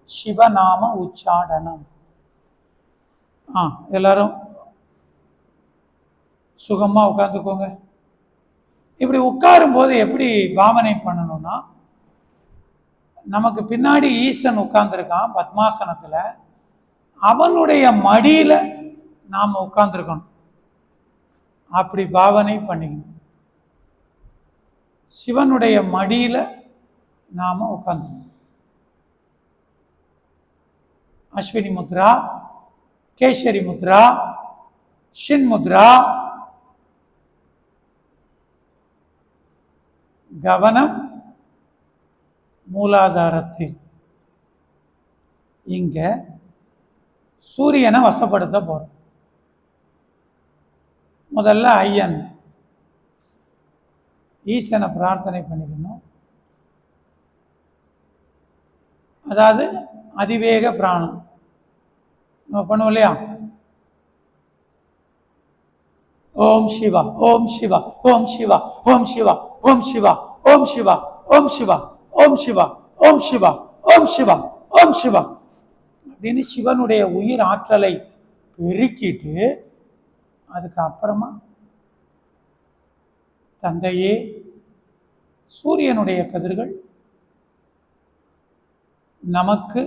சிவநாம உச்சாடனம். எல்லாரும் சுகமா உட்கார்ந்துக்கோங்க. இப்படி உட்காரும் போது எப்படி பாவனை பண்ணணும்னா, நமக்கு பின்னாடி ஈசன் உட்கார்ந்துருக்கான் பத்மாசனத்துல, அவனுடைய மடியில நாம உட்கார்ந்துருக்கணும். அப்படி பாவனை பண்ணிக்கணும். சிவனுடைய மடியில நாம உட்கார்ந்துக்கணும். அஸ்வினி முத்ரா, கேசரி முத்ரா, ஷின் முத்ரா. கவனம் மூலாதாரத்தில். இங்க சூரியனை வசப்படுத்த போறோம். முதல்ல ஐயன் ஈசனை பிரார்த்தனை பண்ணிக்கணும். அதாவது அதிவேக பிராணம் நம்ம பண்ணுவோம் இல்லையா? ஓம் சிவா, ஓம் சிவா, ஓம் சிவா, ஓம் சிவா, ஓம் சிவா, ஓம் சிவா, ஓம் சிவா, ஓம் சிவா, ஓம் சிவா, ஓம் சிவா, ஓம் சிவா அப்படின்னு சிவனுடைய உயிர் ஆற்றலை பெருக்கிட்டு அதுக்கு அப்புறமா தந்தையே, சூரியனுடைய கதிர்கள் நமக்கு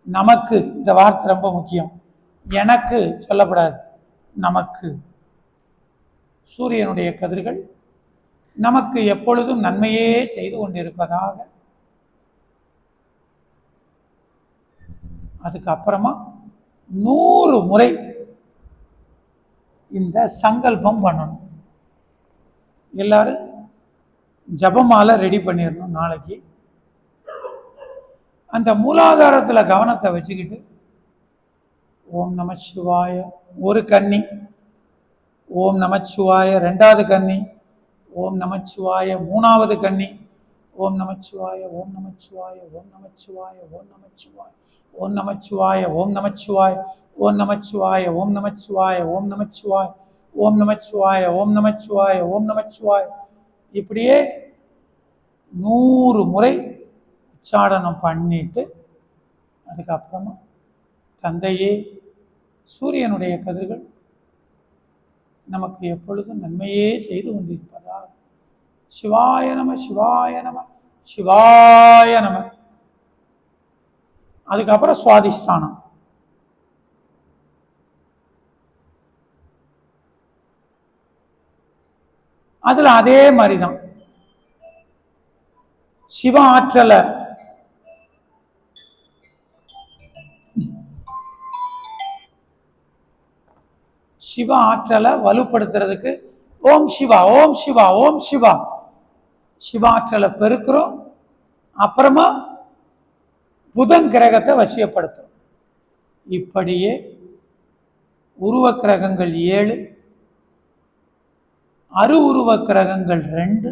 நமக்கு இந்த வார்த்தை ரொம்ப முக்கியம். எனக்கு சொல்லப்படாது, நமக்கு சூரியனுடைய கதிர்கள் நமக்கு எப்பொழுதும் நன்மையே செய்து கொண்டிருப்பதாக. அதுக்கு அப்புறமா 100 முறை இந்த சங்கல்பம் பண்ணணும். எல்லாரும் ஜபமாலை ரெடி பண்ணிடணும். நாளைக்கு அந்த மூலாதாரத்தில் கவனத்தை வச்சுக்கிட்டு ஓம் நமச்சிவாய ஒரு கன்னி, ஓம் நமச்சிவாய 2வது கன்னி, ஓம் நமச்சிவாய 3வது கன்னி, ஓம் நமச்சிவாய, ஓம் நமச்சிவாய, ஓம் நமச்சிவாய, ஓம் நமச்சிவாய, ஓம் நமச்சிவாய, ஓம் நமச்சிவாய, ஓம் நமச்சிவாய, ஓம் நமச்சிவாய, ஓம் நமச்சிவாய, ஓம் நமச்சிவாய, ஓம் நமச்சிவாய, ஓம் நமச்சிவாய இப்படியே 100 முறை உச்சாடனம் பண்ணிட்டு அதுக்கப்புறமா தந்தையே, சூரியனுடைய கதிர்கள் நமக்கு எப்பொழுதும் நன்மையே செய்து கொண்டிருப்பதா. சிவாய நம, சிவாய நம, சிவாய நம. அதுக்கப்புறம் சுவாதிஷ்டானம். அதுல அதே மாதிரிதான் சிவ ஆற்றலை வலுப்படுத்துறதுக்கு ஓம் சிவா, ஓம் சிவா, ஓம் சிவா சிவாற்றலை பெருக்கிறோம். அப்புறமா புதன் கிரகத்தை வசியப்படுத்தும். இப்படியே உருவ கிரகங்கள் 7, அருவுருவ கிரகங்கள் 2,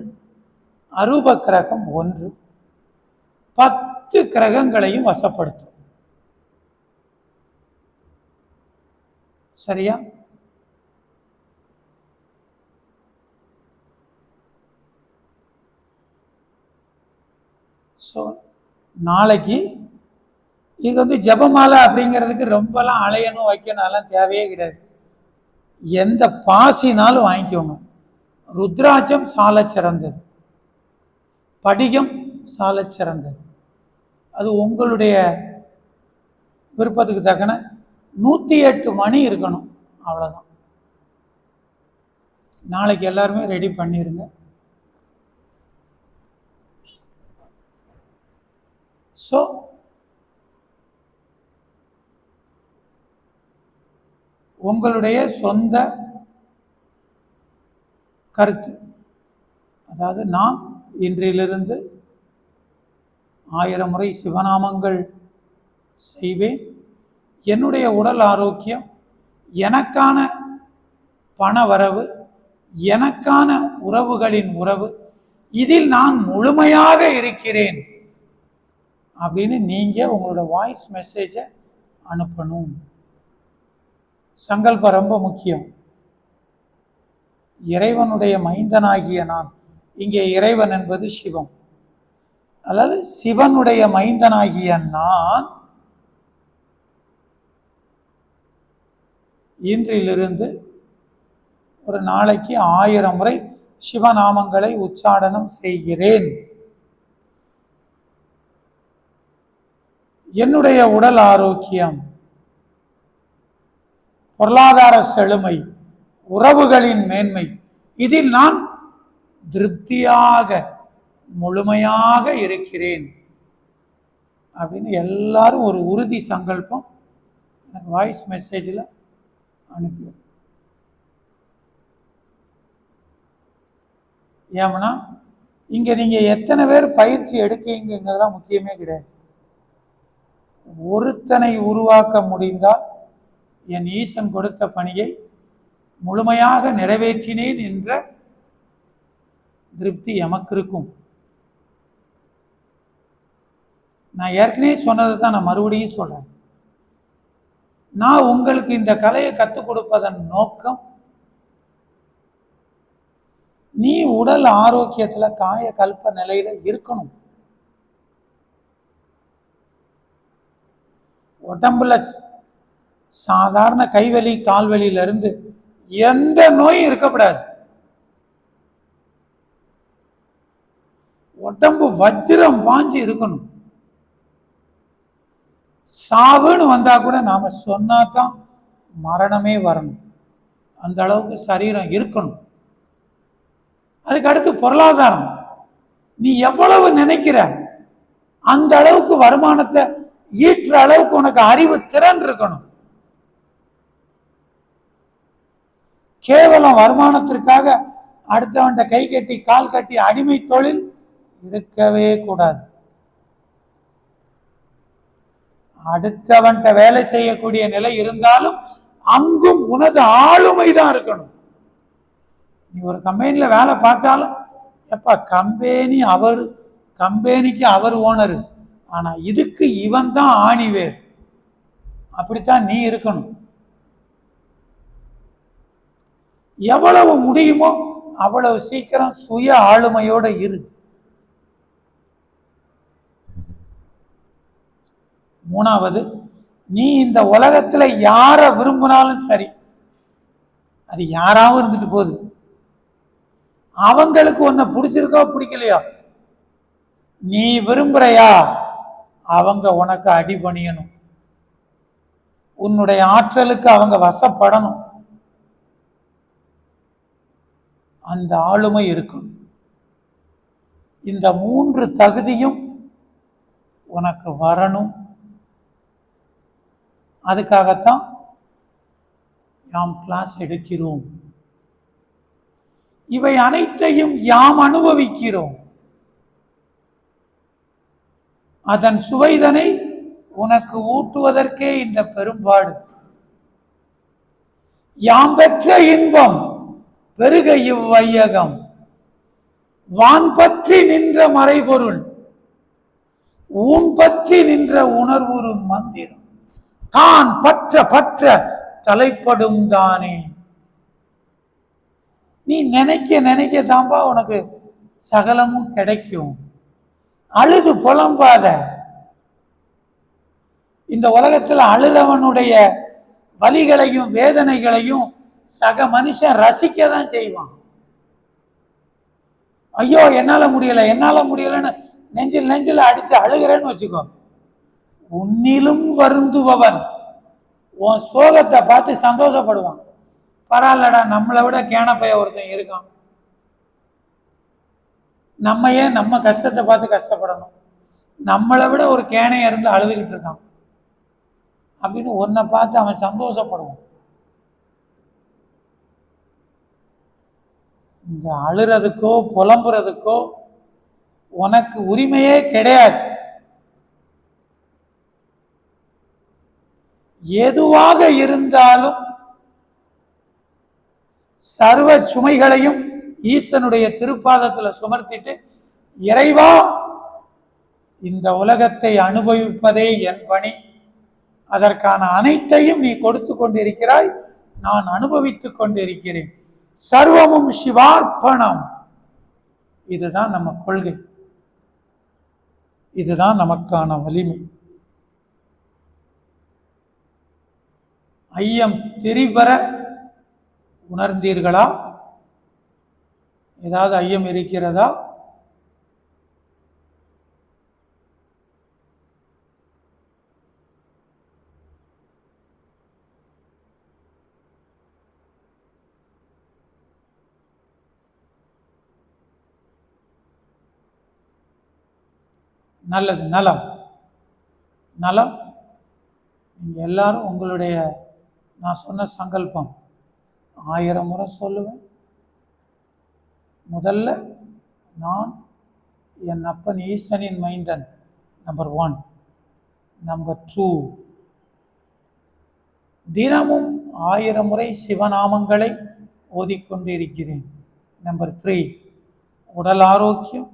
அரூப கிரகம் 1, 10 கிரகங்களையும் வசப்படுத்தும். சரியா? ஸோ நாளைக்கு இது ஜபமாலை அப்படிங்கிறதுக்கு ரொம்பலாம் அலையணும் வைக்கணும் தேவையே கிடையாது. எந்த பாசினாலும் வாங்கிக்கோங்க. ருத்ராட்சம் சால சிறந்தது, படிகம் சால சிறந்தது. அது உங்களுடைய விருப்பத்துக்கு தக்கன 108 மணி இருக்கணும், அவ்வளோதான். நாளைக்கு எல்லாருமே ரெடி பண்ணிருங்க. ஸோ உங்களுடைய சொந்த கருத்து, அதாவது நான் இன்றிலிருந்து 1000 முறை சிவநாமங்கள் செய்வேன். என்னுடைய உடல் ஆரோக்கியம், எனக்கான பண வரவு, எனக்கான உறவுகளின் உறவு, இதில் நான் முழுமையாக இருக்கிறேன் அப்படின்னு நீங்க உங்களோட வாய்ஸ் மெசேஜை அனுப்பணும். சங்கல்பம் ரொம்ப முக்கியம். இறைவனுடைய மைந்தனாகிய நான், இங்கே இறைவன் என்பது சிவம், அதாவது சிவனுடைய மைந்தனாகிய நான் இன்றிலிருந்து ஒரு நாளைக்கு 1000 முறை சிவநாமங்களை உச்சாடனம் செய்கிறேன். என்னுடைய உடல் ஆரோக்கியம், பொருளாதார செழுமை, உறவுகளின் மேன்மை, இதில் நான் திருப்தியாக முழுமையாக இருக்கிறேன் அப்படின்னு எல்லாரும் ஒரு உறுதி சங்கல்பம் எனக்கு வாய்ஸ் மெசேஜில் அனுப்பி. ஏன்னா இங்கே நீங்கள் எத்தனை பேர் பயிற்சி எடுக்கீங்கிறதெல்லாம் முக்கியமே கிடையாது. ஒருத்தனை உருவாக்க முடிந்தால் என் ஈசன் கொடுத்த பணியை முழுமையாக நிறைவேற்றினேன் என்ற திருப்தி எமக்கு இருக்கும். நான் ஏற்கனவே சொன்னதை தான் நான் மறுபடியும் சொல்றேன். நான் உங்களுக்கு இந்த கலையை கற்றுக் கொடுப்பதன் நோக்கம், நீ உடல் ஆரோக்கியத்துல காய கல்ப நிலையில இருக்கணும். உடம்புல சாதாரண கைவலி கால்வலியில இருந்து எந்த நோயும் இருக்கக்கூடாது. உடம்பு வஜ்ரம் வாஞ்சி இருக்கணும். சாவுன்னு வந்தா கூட நாம சொன்னாதான் மரணமே வரணும். அந்த அளவுக்கு சரீரம் இருக்கணும். அதுக்கு அடுத்து பொருளாதாரம். நீ எவ்வளவு நினைக்கிற அந்த அளவுக்கு வருமானத்தை ஈற்ற அளவுக்கு உனக்கு அறிவு திறன் இருக்கணும். கேவலம் வருமானத்திற்காக அடுத்தவன்ட்ட கை கட்டி கால் கட்டி அடிமை தொழில் இருக்கவே கூடாது. அடுத்தவன்ட்ட வேலை செய்யக்கூடிய நிலை இருந்தாலும் அங்கும் உனது ஆளுமை தான் இருக்கணும். நீ ஒரு கம்பெனில வேலை பார்த்தாலும் எப்ப கம்பெனிக்கு அவர் ஓனரு, ஆனா இதுக்கு இவன் தான் ஆணிவேர். அப்படித்தான் நீ இருக்கணும். எவ்வளவு முடியுமோ அவ்வளவு சீக்கிரம் சுய ஆளுமையோட இரு. மூணாவது, நீ இந்த உலகத்துல யார விரும்பினாலும் சரி, அது யாராவும் இருந்துட்டு போகுது, அவங்களுக்கு உன்னை பிடிச்சிருக்கோ பிடிக்கலையோ, நீ விரும்புறையா அவங்க உனக்கு அடிபணியணும். உன்னுடைய ஆற்றலுக்கு அவங்க வசப்படணும். அந்த ஆளுமை இருக்கும். இந்த 3 தகுதியும் உனக்கு வரணும். அதுக்காகத்தான் நாம் கிளாஸ் எடுக்கிறோம். இவை அனைத்தையும் யாம் அனுபவிக்கிறோம். அதன் சுவைதனை உனக்கு ஊட்டுவதற்கே இந்த பெரும்பாடு. யாம் பெற்ற இன்பம் பெருக இவ்வையகம், வான் பற்றி நின்ற மறைபொருள், ஊன் பற்றி நின்ற உணர்வுறு மந்திரம், தான் பற்ற பற்ற தலைப்படும் தானே. நீ நினைக்க நினைக்க தான்பா உனக்கு சகலமும் கிடைக்கும். அழுது புலம்பாத. இந்த உலகத்துல அழுறவனுடைய வலிகளையும் வேதனைகளையும் சக மனுஷன் ரசிக்க தான் செய்வான். ஐயோ என்னால முடியலன்னு நெஞ்சில் அடிச்சு அழுகிறேன்னு வச்சுக்கோ, உன்னிலும் வருந்துபவன் உன் சோகத்தை பார்த்து சந்தோஷப்படுவான். பரவாயில்லடா, நம்மளை விட கேனப்பைய ஒருத்தன் இருக்கான், நம்ம ஏன் நம்ம கஷ்டத்தை பார்த்து கஷ்டப்படணும், நம்மளை விட ஒரு கேனைய இருந்து அழுதுகிட்டு இருக்கான் அப்படின்னு உன்னை பார்த்து அவன் சந்தோஷப்படுவான். இந்த அழுறதுக்கோ புலம்புறதுக்கோ உனக்கு உரிமையே கிடையாது. எதுவாக இருந்தாலும் சர்வ சுமைகளையும் ஈசனுடைய திருப்பாதத்துல சுமர்த்திட்டு, இறைவா இந்த உலகத்தை அனுபவிப்பதே என் பணி, அதற்கான அனைத்தையும் நீ கொடுத்து கொண்டிருக்கிறாய், நான் அனுபவித்துக் கொண்டிருக்கிறேன், சர்வமும் சிவார்ப்பணம். இதுதான் நம்ம கொள்கை, இதுதான் நமக்கான வலிமை. ஐயம் திரிபர உணர்ந்தீர்களா? ஏதாவது ஐயம் இருக்கிறதா? நல்லது. நலம் நலம். நீங்க எல்லாரும் உங்களுடைய, நான் சொன்ன சங்கல்பம் 1000 முறை சொல்லுவேன். முதல்ல நான் என் அப்பன் ஈசனின் மைந்தன், நம்பர் 1. நம்பர் 2, தினமும் 1000 முறை சிவநாமங்களை ஓதிக்கொண்டிருக்கிறேன். நம்பர் 3, உடல் ஆரோக்கியம்,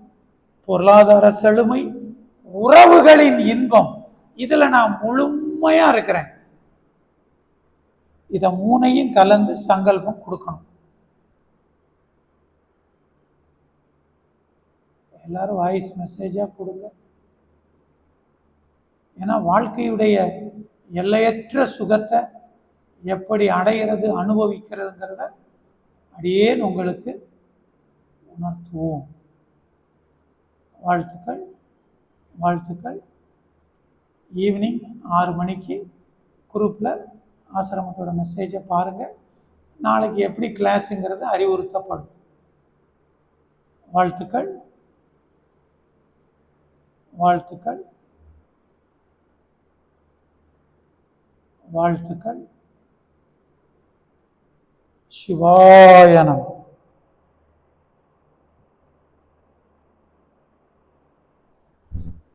பொருளாதார செழுமை, உறவுகளின் இன்பம். இதுல நான் முழுமையா இருக்கிறேன். இத 3ஐயும் கலந்து சங்கல்பம் கொடுக்கணும். எல்லாரும் வாய்ஸ் மெசேஜா கொடுங்க. ஏன்னா வாழ்க்கையுடைய எல்லையற்ற சுகத்தை எப்படி அடைகிறது, அனுபவிக்கிறதுங்கிறத அப்படியே உங்களுக்கு உணர்த்துவோம். வாழ்த்துக்கள், வாழ்த்துக்கள். ஈவினிங் 6 மணிக்கு குரூப்பில் ஆசிரமத்தோட மெசேஜை பாருங்கள். நாளைக்கு எப்படி கிளாஸுங்கிறது அறிவுறுத்தப்படும். வாழ்த்துக்கள், வாழ்த்துக்கள், வாழ்த்துக்கள். சிவாய நமः.